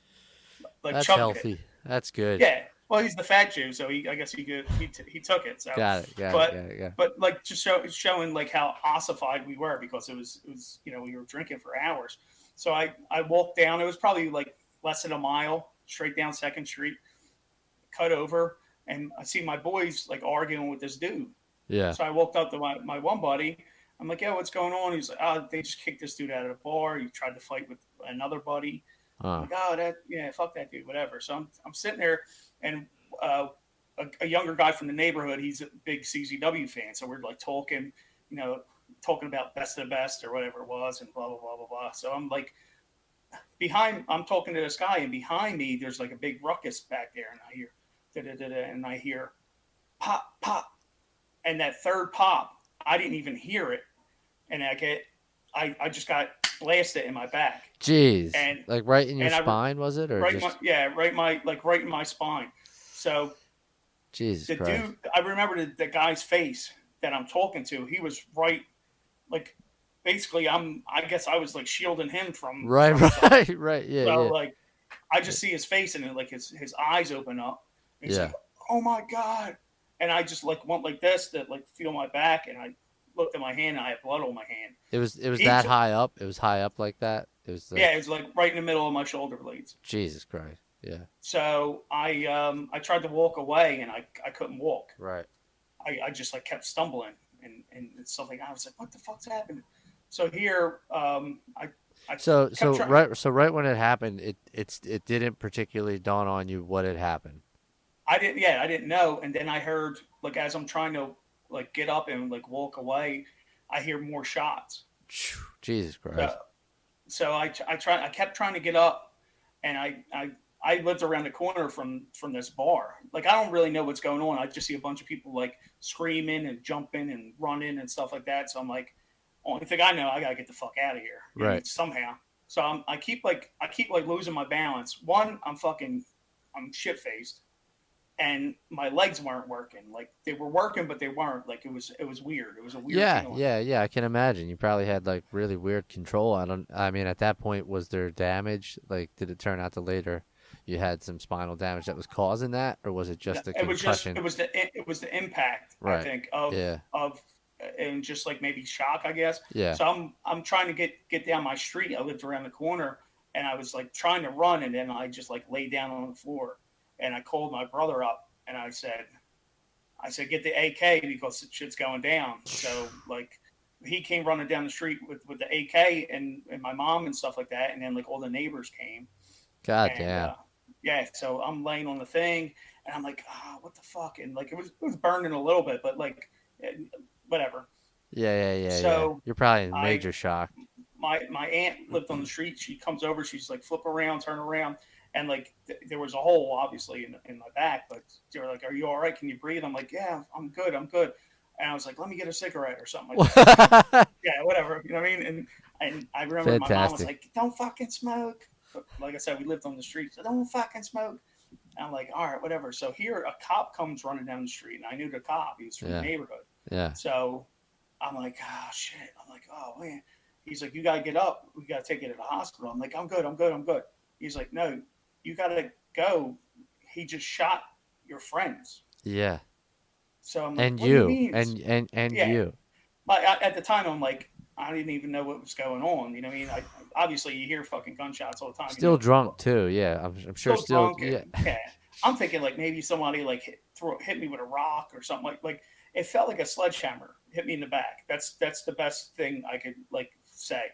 like That's chugged it. healthy. That's good. Yeah. Well, he's the fat Jew, so I guess he took it. So, Got it. Got it. but Got it. Yeah. like just showing like how ossified we were, because it was we were drinking for hours. So I walked down. It was probably like less than a mile straight down Second Street, cut over, and I see my boys like arguing with this dude. Yeah. So I walked up to my one buddy. I'm like, yeah, what's going on? He's like, oh, they just kicked this dude out of the bar. He tried to fight with another buddy. I'm Huh. like, oh, yeah, fuck that dude, whatever. So I'm sitting there, and uh, a younger guy from the neighborhood, he's a big CZW fan. So we're like talking, talking about Best of the Best or whatever it was, and blah, blah, blah, blah, blah. So I'm like, I'm talking to this guy, and behind me, there's like a big ruckus back there, and I hear, da da da da, and I hear, pop, pop. And that third pop, I didn't even hear it. And I just got blasted in my back, Jeez. and Like right in your and I spine, was it, or right in my just yeah right in my spine. So Jesus the Christ? dude, I remember the guy's face that I'm talking to. He was right, like basically I guess I was like shielding him Right. from something. Right. Right. Yeah. So Yeah. like I just see his face, and then like his eyes open up, and he's Yeah. like, oh my god. And I just like went like this to like feel my back, and I looked at my hand, and I had blood on my hand. It was He that took, high up. It was high up like that. It was like yeah, it's like right in the middle of my shoulder blades. Jesus Christ. Yeah. So I tried to walk away, and I couldn't walk. Right. I just like kept stumbling, and stuff like I was like, what the fuck's happening? So here I So kept so trying. right so right when it happened, it didn't particularly dawn on you what had happened. I didn't know, and then I heard like as I'm trying to like get up and like walk away, I hear more shots. Jesus So, Christ. so I kept trying to get up, and I I lived around the corner from this bar. Like I don't really know what's going on. I just see a bunch of people like screaming and jumping and running and stuff like that. So I'm like, only thing I know, I gotta get the fuck out of here. You know what I Right. mean? Somehow. So I keep like losing my balance. One, I'm shit faced, and my legs weren't working. Like they were working, but they weren't. Like it was weird. It was a weird Yeah, feeling. yeah, yeah. I can imagine. You probably had like really weird control. I don't. I mean, at that point, was there damage? Like, did it turn out to later you had some spinal damage that was causing that, or was it just a It was just concussion? it was the impact I Right. think of Yeah. of and just like maybe shock I guess. Yeah. So I'm trying to get down my street. I lived around the corner and I was like trying to run and then I just like lay down on the floor and I called my brother up and I said get the AK because shit's going down. So like he came running down the street with the AK and my mom and stuff like that and then like all the neighbors came God and damn. yeah, so I'm laying on the thing, and I'm like, what the fuck? And like it was burning a little bit, but like eh, whatever. Yeah, yeah, yeah, yeah. So You're probably in I major shock. my aunt lived on the street. She comes over, she's like flip around, turn around, and like there was a hole obviously in my back, but they were like, "Are you all right? Can you breathe?" I'm like, "Yeah, I'm good, I'm good." And I was like, "Let me get a cigarette or something like that." You know? Yeah, whatever. You know what I mean? And I remember my mom was Fantastic. like, "Don't fucking smoke." But like I said, we lived on the street, so don't fucking smoke. And I'm like, all right, whatever. So here a cop comes running down the street, and I knew the cop. He was from the Yeah. neighborhood. Yeah. So I'm like, oh shit. I'm like, oh man. He's like, you gotta get up. We gotta take you to the hospital. I'm like, I'm good. I'm good. I'm good. He's like, no, you gotta go. He just shot your friends. Yeah. So I'm like, And what do you you. mean? And Yeah. you. But at the time, I'm like, I didn't even know what was going on. You know what I mean? Obviously, you hear fucking gunshots all the time. You Still know, drunk too. Yeah. I'm sure still still drunk yeah. and yeah. I'm thinking like maybe somebody like hit me with a rock or something like it felt like a sledgehammer hit me in the back. That's the best thing I could like say.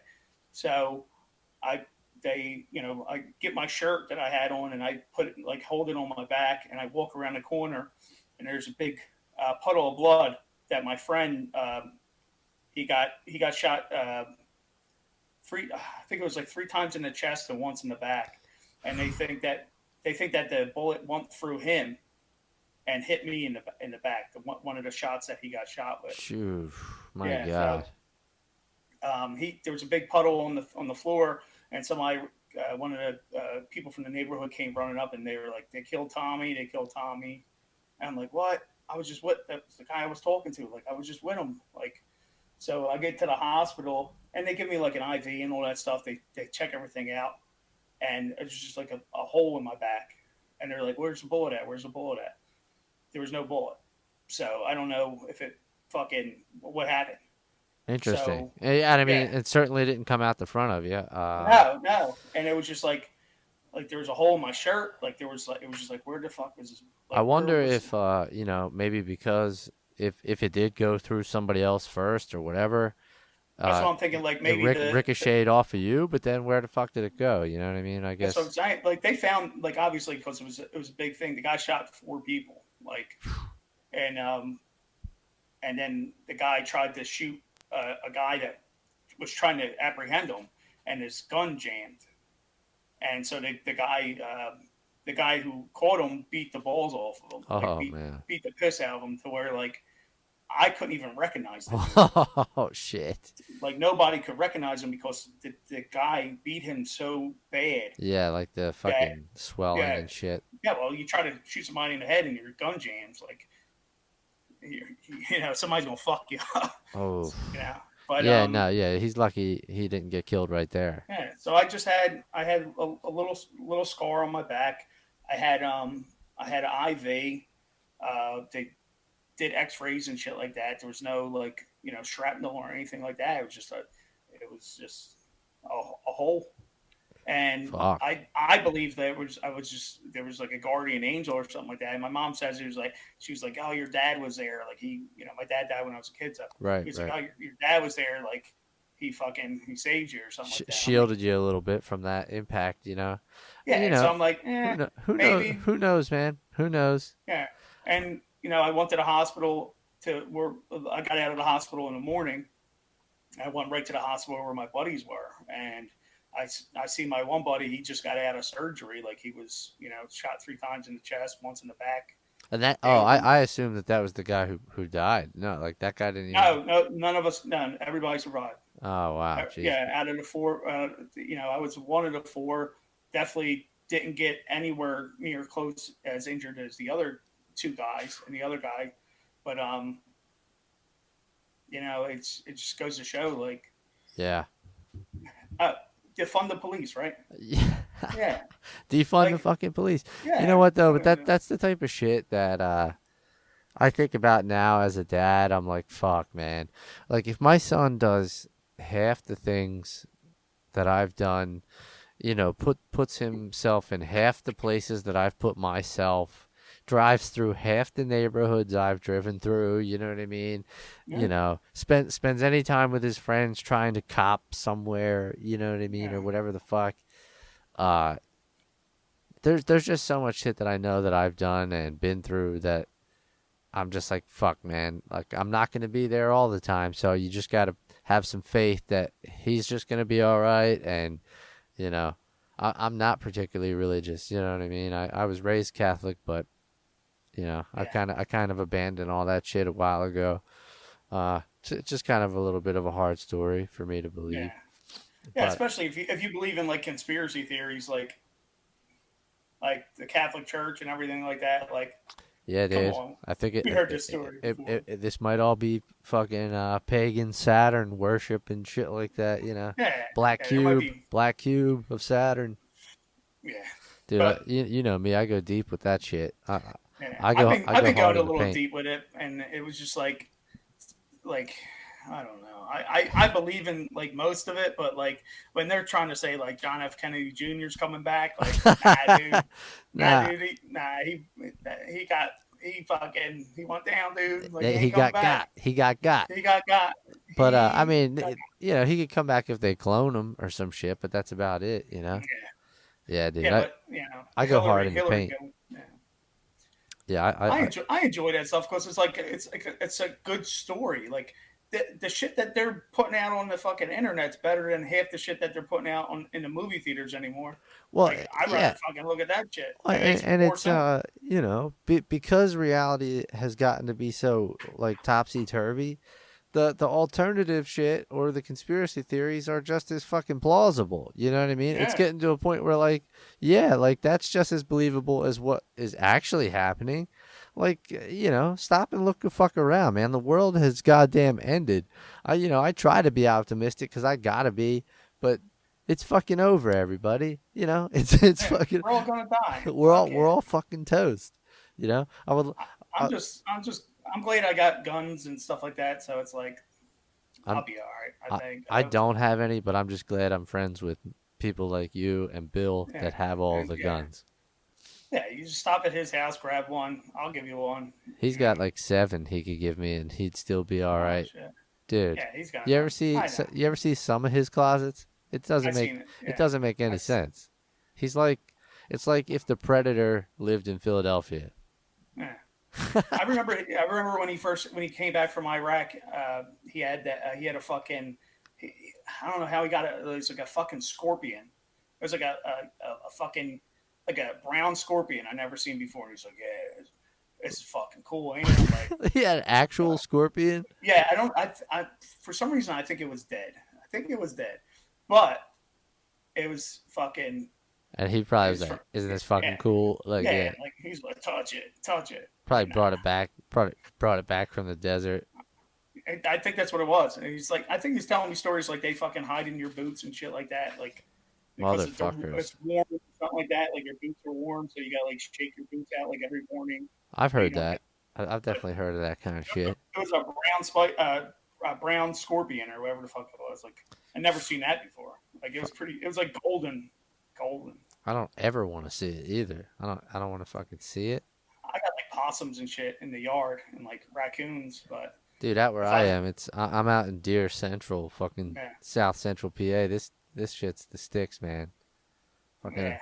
So I I get my shirt that I had on and I put it like hold it on my back and I walk around the corner and there's a big puddle of blood that my friend he got shot I think it was like three times in the chest and once in the back, and they think that the bullet went through him and hit me in the back. One of the shots that he got shot with. Shoo. My Yeah. So God. there was a big puddle on the floor, and somebody one of the people from the neighborhood came running up, and they were like, "They killed Tommy. They killed Tommy." And I'm like, "What?" I was just with the guy I was talking to. Like I was just with him. Like so I get to the hospital and they give me like an IV and all that stuff. They check everything out and it's just like a hole in my back. And they're like, "Where's the bullet at? Where's the bullet at?" There was no bullet. So I don't know if it fucking what happened. Interesting. So Yeah, I mean, yeah, it certainly didn't come out the front of you. no, and it was just like there was a hole in my shirt. Like there was like it was just like where the fuck was this? I Like where wonder was? if maybe because if it did go through somebody else first or whatever, That's uh, what I'm thinking. Like it maybe the ricocheted off of you, but then where the fuck did it go? You know what I mean? I that's what I'm guess. saying. Like they found like obviously because it was a big thing. The guy shot four people. Like and and then the guy tried to shoot a guy that was trying to apprehend him, and his gun jammed, and so the guy who caught him beat the balls off of him, like Oh beat man. beat the piss out of him to where like I couldn't even recognize the dude. Oh shit. Like nobody could recognize him because the guy beat him so bad Yeah, like the that fucking swelling yeah and shit. yeah. Well, you try to shoot somebody in the head and your gun jams, like somebody's gonna fuck you up, Oh. you know. But Yeah, no, yeah. He's lucky he didn't get killed right there. yeah. So I had a little scar on my back. I had an IV. They did X-rays and shit like that. There was no like shrapnel or anything like that. It was just a hole. And Fuck. I believe that I was just there was like a guardian angel or something like that. And my mom says she was like, oh, your dad was there. Like my dad died when I was a kid. So Right, he was like, right. oh, your dad was there. Like he saved you or something like that. I'm like, Shielded you a little bit from that impact. You yeah. So know, I'm like, maybe, who knows, man? Who knows? yeah. And I went to the hospital to where I got out of the hospital in the morning. I went right to the hospital where my buddies were, and I see my one buddy. He just got out of surgery. Like he was, shot 3 times in the chest, once in the back. And that Down. I assumed that was the guy who died. No, like that guy didn't even. No, no, none of us. None. Everybody survived. Oh wow, jeez. Yeah, out of the four, I was one of the four. Definitely didn't get anywhere near close as injured as the other two guys and the other guy, but it just goes to show, like, Yeah. uh, defund the police, right? Yeah. Yeah, Defund the like, fucking police. You know yeah, what though? But that's the type of shit that I think about now as a dad. I'm like, fuck, man. Like if my son does half the things that I've done, puts himself in half the places that I've put myself, drives through half the neighborhoods I've driven through, you know what I mean? yeah, Spends any time with his friends trying to cop somewhere, you know what I mean, yeah, or whatever the fuck. Uh there's just so much shit that I know that I've done and been through that I'm just like, fuck, man. Like, I'm not going to be there all the time. So you just got to have some faith that he's just going to be all right. And, you know, I'm not particularly religious. You know what I mean? I was raised Catholic, but, yeah, I kind of abandoned all that shit a while ago. It's just kind of a little bit of a hard story for me to yeah, believe. yeah. But, Especially if you believe in like conspiracy theories, like the Catholic Church and everything like that. Like, yeah, come dude. on, I think we heard this story before. this might all be fucking pagan Saturn worship and shit like that. Yeah, yeah. There might be, Black cube of Saturn. yeah, Dude, but you know me. I go deep with that shit. yeah, I've been I I've go been hard going a in the little paint. deep with it, and it was just like I don't know. I believe in like most of it, but like when they're trying to say like John F. Kennedy Jr.'s coming back, like Nah, he got he went down, dude. Like he he ain't coming got back. got. He got got. He got But I he mean, he could come back if they clone him or some shit. But that's about it. yeah Yeah, dude. yeah, but I go hard in the paint. Yeah. Yeah, I enjoy that stuff because it's a good story. Like the shit that they're putting out on the fucking internet's better than half the shit that they're putting out in the movie theaters anymore. well, Like I'd rather yeah. fucking look at that shit. Well, It makes and more it's sense. because reality has gotten to be so like topsy turvy, the alternative shit or the conspiracy theories are just as fucking plausible. You know what I mean? It's Yeah, getting to a point where like, yeah, like that's just as believable as what is actually happening. Like, stop and look the fuck around, man. The world has goddamn ended. I try to be optimistic because I gotta be, but it's fucking over, everybody. It's yeah. fucking. We're all gonna die. Fuck We're it. all fucking toast. I would. I'm I, just I'm glad I got guns and stuff like that. So it's like I'm I'll be all right. I I, think. I don't have any, but I'm just glad I'm friends with people like you and Bill Yeah, that have all and the yeah, guns. yeah. You just stop at his house, grab one. I'll give you one. He's got like 7 he could give me, and he'd still be all Oh right, shit. dude. Yeah, he's got them. I know. You ever see some of his closets? I seen it. It Yeah. doesn't make I, any sense. He's like it's like if the Predator lived in Philadelphia. yeah. I remember when he came back from Iraq. He had that. He had a fucking. He, I don't know how he got it. It was like a fucking scorpion. It was like a fucking like a brown scorpion I never seen before. He's like, yeah, it's fucking cool, ain't it? I'm like, He had an actual scorpion, yeah. I don't. For some reason I think it was dead. I think it was dead, but it was fucking. and he probably It was was like, for, "Isn't this fucking yeah, cool?" Like, yeah. yeah, Like he's like, touch it, touch it. probably Like, nah. brought it back from the desert. I think that's what it was. And he's like, I think he's telling me stories like they fucking hide in your boots and shit like that, like because Motherfuckers. it's warm, something like that. Like your boots are warm, so you gotta like shake your boots out like every morning, I've so you heard don't get. that. I've But definitely heard of that kind of shit. it was a brown scorpion or whatever the fuck it was. Like I never seen that before. Like it was pretty. It was like golden, golden. I don't ever want to see it either. I don't want to fucking see it. I got like possums and shit in the yard and like raccoons, but Dude, out where if I I am, I'm out in Deer Central, fucking yeah South Central PA. This shit's the sticks, man. Fucking. yeah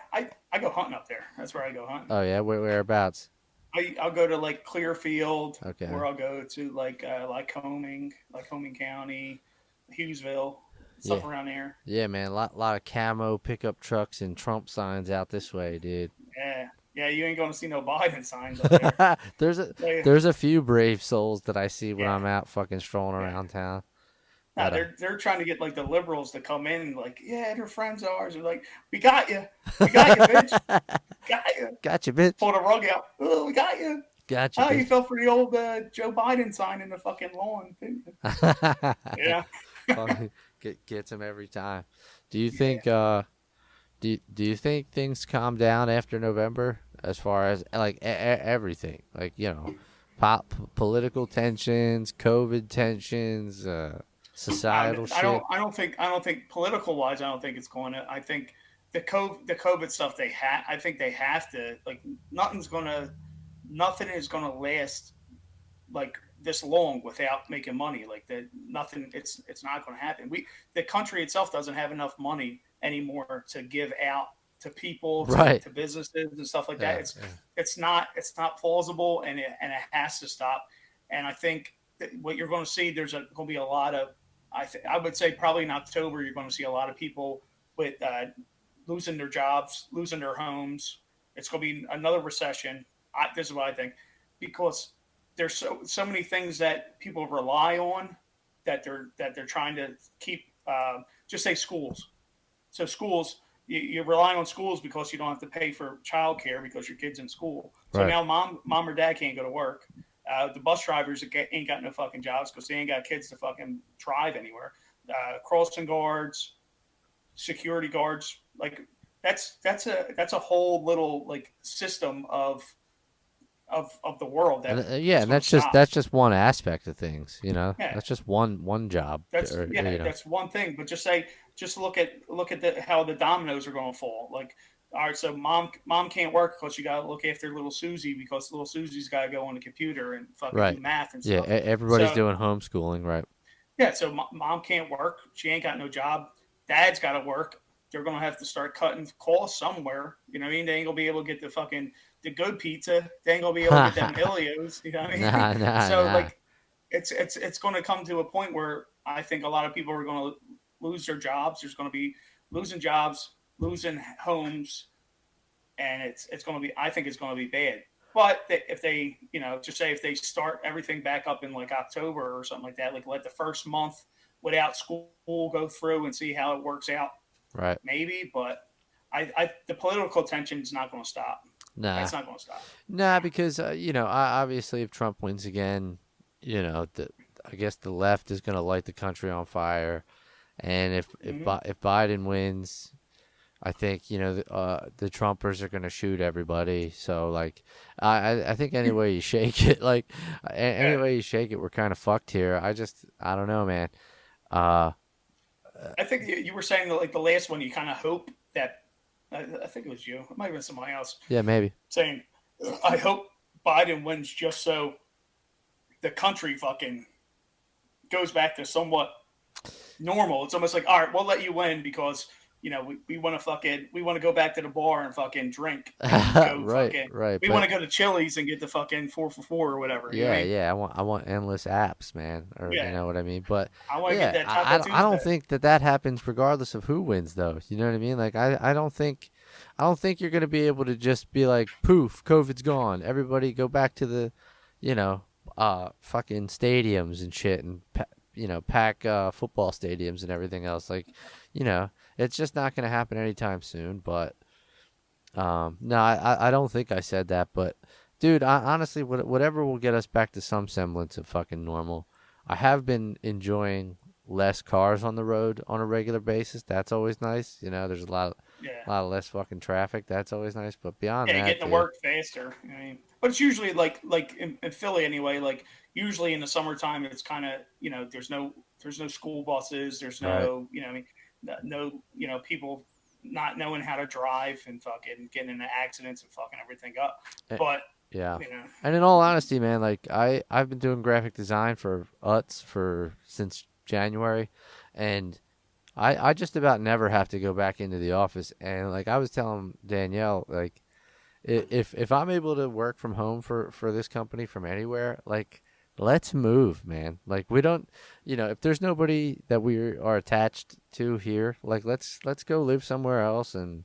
I go hunting up there. That's where I go hunting. Oh yeah, whereabouts? I'll go to like Clearfield, Okay. or I'll go to like Lycoming County, Hughesville, Yeah. stuff around here. Yeah, man. Lot of camo pickup trucks and Trump signs out this way, dude. Yeah, yeah, you ain't gonna see no Biden signs up there. there's a They, there's a few brave souls that I see when yeah, I'm out fucking strolling yeah. around town. No, But they're trying to get like the liberals to come in and like, yeah, they're friends of ours. They're like, we got you, bitch, got you. gotcha, bitch. Pull the rug out. Oh, we got you. Gotcha, Oh, you bitch. fell for the old Joe Biden sign in the fucking lawn. Yeah, Fucking gets him every time. Do you yeah. think do you think things calm down after November as far as like everything, like political tensions, COVID tensions, societal shit? I don't think political wise. I don't think it's going to. I think the COVID stuff I think they have to like nothing is gonna last like this long without making money. Like that, nothing. It's not going to happen. The country itself doesn't have enough money anymore to give out to people, Right. to businesses and stuff like that. Yeah. Yeah. It's not plausible, and it has to stop. And I think that what you're going to see, going to be a lot of. I would say probably in October you're going to see a lot of people with losing their jobs, losing their homes. It's going to be another recession. This is what I think, because there's so many things that people rely on that they're trying to keep. Just say schools. So schools, you're relying on schools because you don't have to pay for childcare because your kid's in school. So Right. now mom or dad can't go to work. The bus drivers ain't got no fucking jobs because they ain't got kids to fucking drive anywhere. Crossing guards, security guards, like that's a whole little like system of the world And that yeah, is and going to that's stop. just one aspect of things, Yeah, That's just one job, or that's one thing. But just look at how the dominoes are going to fall. Like, all right, so mom can't work because you got to look after little Susie because little Susie's got to go on the computer and fucking do right. math and Yeah, stuff. everybody's So doing homeschooling, right? yeah, so mom can't work. She ain't got no job. Dad's got to work. They're gonna have to start cutting costs somewhere. You know what I mean? They ain't gonna be able to get the good pizza. They ain't gonna be able to get them Ilios. You know what I mean? Nah, nah, So nah. like, it's going to come to a point where I think a lot of people are going to lose their jobs. There's going to be losing jobs, losing homes, and it's going to be. I think it's going to be bad. But if they, just say if they start everything back up in like October or something like that, like let the first month without school go through and see how it works out, Right. maybe. But the political tension is not going to stop. Nah. That's not going to stop. Nah, because obviously if Trump wins again, I guess the left is going to light the country on fire, and Mm-hmm. If Biden wins, I think the Trumpers are going to shoot everybody. So like, I think any way you shake it, like any Yeah. way you shake it, we're kind of fucked here. I don't know, man. Uh, I think you were saying that like the last one, you kind of hope that I think it was you. It might have been somebody else yeah, maybe. saying, "I hope Biden wins just so the country fucking goes back to somewhat normal." It's almost like, all right, we'll let you win because we want to we want to go back to the bar and fucking drink and go Right, fucking right, we want but to go to Chili's and get the fucking 4 for 4 or whatever. You know what yeah, I mean? yeah, I want endless apps, man, or you Yeah, know what I mean. But I want to get yeah, that Taco I don't Tuesday. think that happens regardless of who wins, though. You know what I mean? Like I don't think you're gonna be able to just be like, poof, COVID's gone. Everybody go back to the, you know, fucking stadiums and shit, and pack football stadiums and everything else. Like, it's just not gonna happen anytime soon. But no, I don't think I said that, but dude, honestly, whatever will get us back to some semblance of fucking normal. I have been enjoying less cars on the road on a regular basis. That's always nice. There's Yeah. a lot of less fucking traffic. That's always nice. But beyond Yeah, that, getting to dude, work faster. I mean, but it's usually like in Philly anyway. Like usually in the summertime, it's kind of there's no school buses. There's right? no I mean no people not knowing how to drive and fucking getting into accidents and fucking everything up. Eh, But yeah. you know, And in all honesty, man, like I've been doing graphic design for UTS for since January, and I just about never have to go back into the office. And like I was telling Danielle, like if I'm able to work from home for this company from anywhere, like let's move, man. Like we don't, if there's nobody that we are attached to here, like let's go live somewhere else, and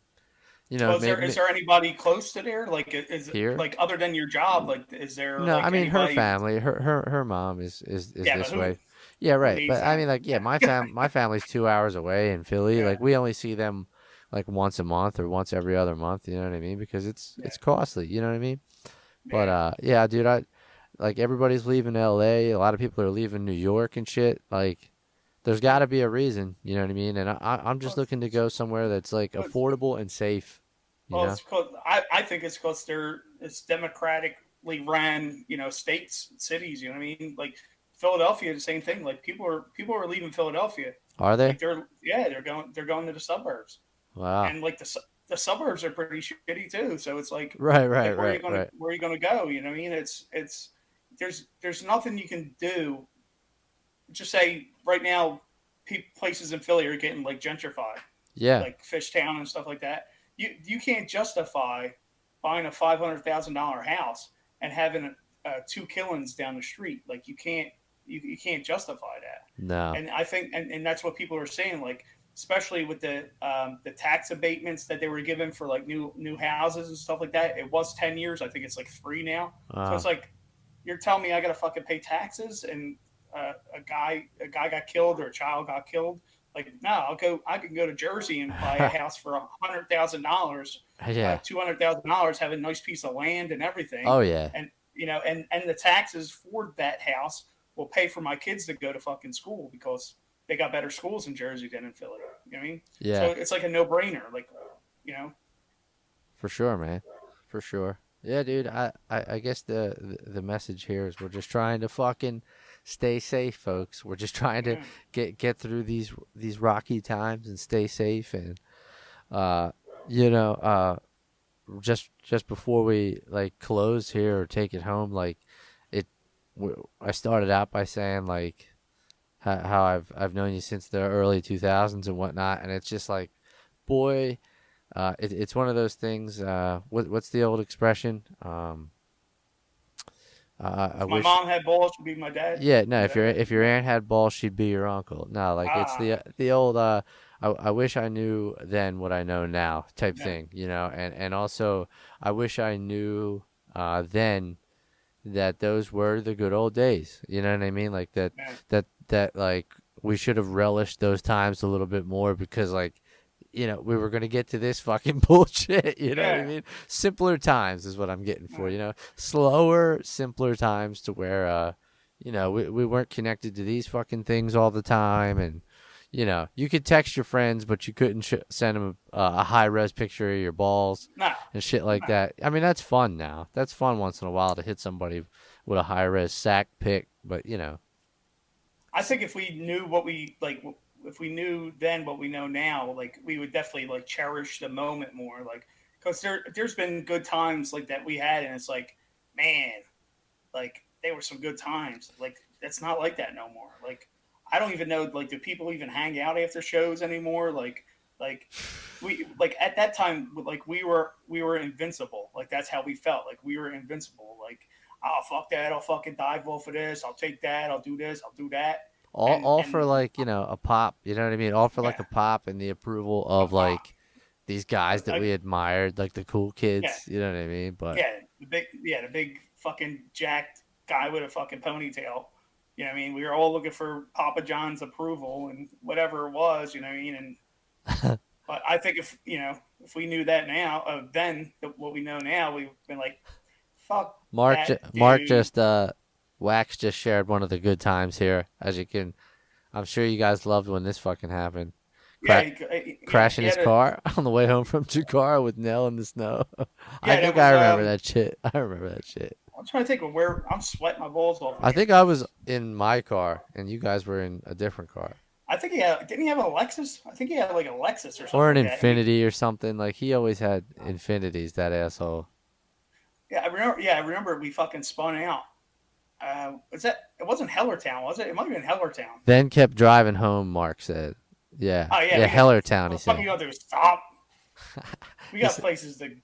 Well, is maybe there anybody close to there? Like, is here. like other than your job? Like, is there No, I like mean her anybody? family, her mom is Yeah, but this way. Yeah, who right. needs But I them? mean, like, yeah, Yeah, my family's 2 hours away in Philly. yeah, Like, we only see them like once a month or once every other month. You know what I mean? Because yeah, it's costly. You know what I mean? But yeah. yeah, dude, I like everybody's leaving L.A. A lot of people are leaving New York and shit. Like, there's got Yeah. to be a reason. You know what I mean? And I'm just Well, looking to go somewhere that's like it's, affordable and safe. You well, know? it's because I think it's because it's democratically ran, states, cities. You know what I mean? Like Philadelphia, the same thing. Like people are leaving Philadelphia. Are they? Like they're going to the suburbs, Wow. and like the suburbs are pretty shitty too. So it's Right, right, where are right, you gonna right. where are you gonna go? You know what I mean? It's there's nothing you can do. Just say right now, places in Philly are getting like gentrified, Yeah. like Fishtown and stuff like that. You can't justify buying a $500,000 house and having two killings down the street. Like you can't justify that. No. And I think and that's what people are saying. Like especially with the tax abatements that they were given for like new houses and stuff like that. It was 10 years. I think it's like 3 now. So it's like you're telling me I got to fucking pay taxes and a guy got killed or a child got killed. Like no, I can go to Jersey and buy a house for $100,000, Yeah. $200,000, have a nice piece of land and everything, Oh yeah. and and the taxes for that house will pay for my kids to go to fucking school because they got better schools in Jersey than in Philly. You know what I mean? So Yeah. it's like a no brainer. Like you know, For sure, man. For sure. Yeah, dude. I guess the message here is we're just trying to fucking stay safe, folks. We're just trying to yeah. get through these rocky times and stay safe. And uh, you know, just before we like close here or take it home, like it, I started out by saying like how I've known you since the early 2000s and whatnot, and it's just like, boy, it's one of those things. What's the old expression? I If my wish. mom had balls, she'd be my dad. Yeah, no. Is that right? If your aunt had balls, she'd be your uncle. No, like it's Ah, the old. I wish I knew then what I know now type yeah, thing. And also I wish I knew then that those were the good old days. You know what I mean? Like yeah, that like we should have relished those times a little bit more because like we were going to get to this fucking bullshit. You know what I yeah. mean? Simpler times is what I'm getting for, Yeah. slower, simpler times to where, we weren't connected to these fucking things all the time. And, you could text your friends, but you couldn't send them a high res picture of your balls No, and shit like no. that. I mean, that's fun now. That's fun once in a while to hit somebody with a high res sack pic, but, I think if we knew what we like, if we knew then what we know now, like we would definitely like cherish the moment more. Like, because there's been good times like that we had, and it's like, man, like they were some good times. Like it's not like that no more. Like I don't even know like do people even hang out after shows anymore? Like we like at that time like we were invincible. Like that's how we felt. Like we were invincible. Like oh fuck that, I'll fucking dive off of this. I'll take that. I'll do this. I'll do that. all for And like, a pop, you know what I mean? All for like yeah, a pop and the approval a of pop. like these guys that I, we admired, like the cool yeah, kids, you know what I mean? But the big fucking jacked guy with a fucking ponytail. You know what I mean? We were all looking for Papa John's approval and whatever it was, you know what I mean? And but I think if we knew that now, then what we know now, we've been like, fuck that Mark dude. just Wax just shared one of the good times here, as you can. I'm sure you guys loved when this fucking happened. Yeah, Cra- yeah, Crashing his car on the way home from Jakar with Nell in the snow. I yeah. That think was I remember that shit. I remember that shit. I'm trying to think of where I'm sweating my balls off I here. think I was in my car and you guys were in a different car. I think didn't he have a Lexus? I think he had like a Lexus or something Or an like that. And Infinity or something. Like he always had Infinities, that asshole. yeah, I remember. Yeah, I remember we fucking spun out. Was that? It wasn't Hellertown, was it? It might have been Hellertown. Then kept driving home, Mark said. Yeah. Oh yeah, Yeah, because Hellertown, he what the fuck are said. you gonna do? Stop? We got It's- places to go.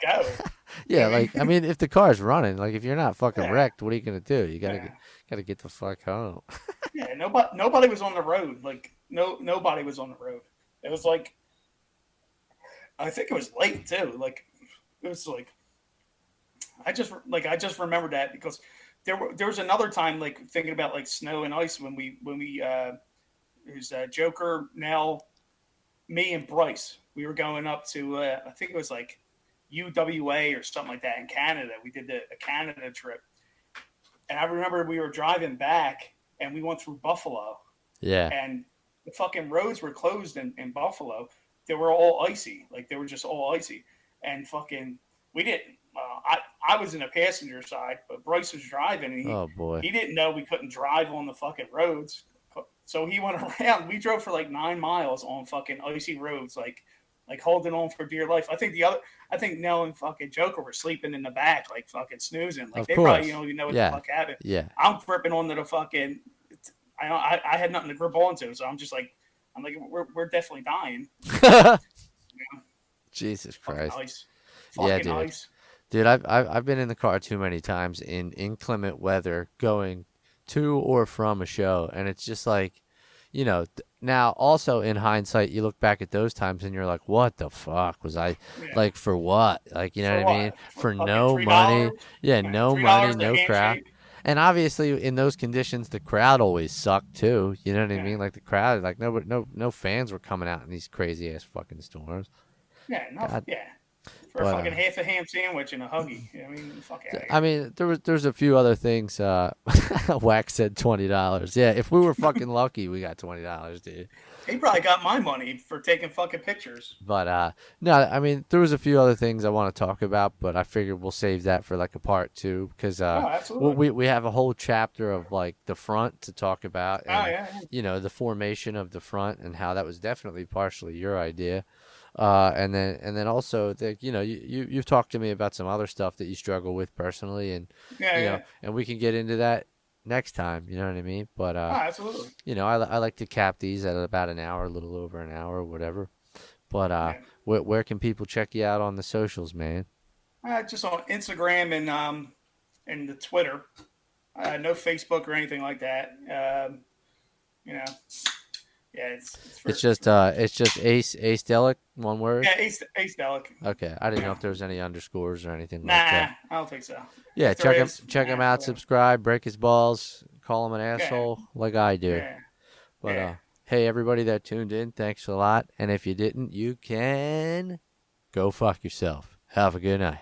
You yeah, know what I like I mean? mean, if the car's running, like if you're not fucking Yeah, wrecked, what are you gonna do? You yeah, gotta get the fuck home. yeah. Nobody was on the road. Like nobody was on the road. It was like I think it was late too. Like it was like I just remembered that because there was another time like thinking about like snow and ice when we it was Joker, Nell, me and Bryce. We were going up to I think it was like UWA or something like that in Canada. We did a Canada trip, and I remember we were driving back and we went through Buffalo, Yeah. and the fucking roads were closed in Buffalo. They were all icy, like they were just all icy, and fucking we didn't. I was in the passenger side, but Bryce was driving, and Oh boy. he didn't know we couldn't drive on the fucking roads. So he went around. We drove for like 9 miles on fucking icy roads, like holding on for dear life. I think Nell and fucking Joker were sleeping in the back, like fucking snoozing. Like Of they probably course. don't even know what the Yeah. fuck happened. Yeah. I'm gripping onto the fucking. I had nothing to grip onto, so I'm like, we're definitely dying. You know, Jesus fucking Christ. ice, Yeah, fucking dude. ice. Dude, I've been in the car too many times in inclement weather going to or from a show, and it's just like, now also in hindsight, you look back at those times and you're like, what the fuck was I Yeah. like for what? Like, you know For what I mean? what? For For fucking no money. $3? Yeah, Yeah, no money, $3 a no crowd. handshake. And obviously in those conditions the crowd always sucked too. You know what I Yeah, mean? Like the crowd, like no fans were coming out in these crazy ass fucking storms. yeah, no, God. yeah. For a But fucking half a ham sandwich and a huggy. You know what I mean, fuck out of I here. mean, there's a few other things. Wax said $20. Yeah, if we were fucking lucky, we got $20, dude. He probably got my money for taking fucking pictures. But no, I mean, there was a few other things I want to talk about, but I figured we'll save that for like a part two because Oh, absolutely. we have a whole chapter of like the front to talk about, Oh and yeah, yeah. the formation of the front and how that was definitely partially your idea. And then also that you've talked to me about some other stuff that you struggle with personally, and Yeah, yeah. and we can get into that next time. You know what I mean? But Oh, absolutely. I like to cap these at about an hour, a little over an hour, whatever. But Yeah. where can people check you out on the socials, man? Just on Instagram and the Twitter. No Facebook or anything like that. You know, yeah, It's just Ace Delic, one word. yeah, Ace Delic. Okay, I didn't know if there was any underscores or anything Nah, like that. I don't think so. Yeah, If there is, check him nah, out, whatever. subscribe, break his balls, call him an Yeah, asshole like I do. yeah, But yeah. hey, everybody that tuned in, thanks a lot. And if you didn't, you can go fuck yourself. Have a good night.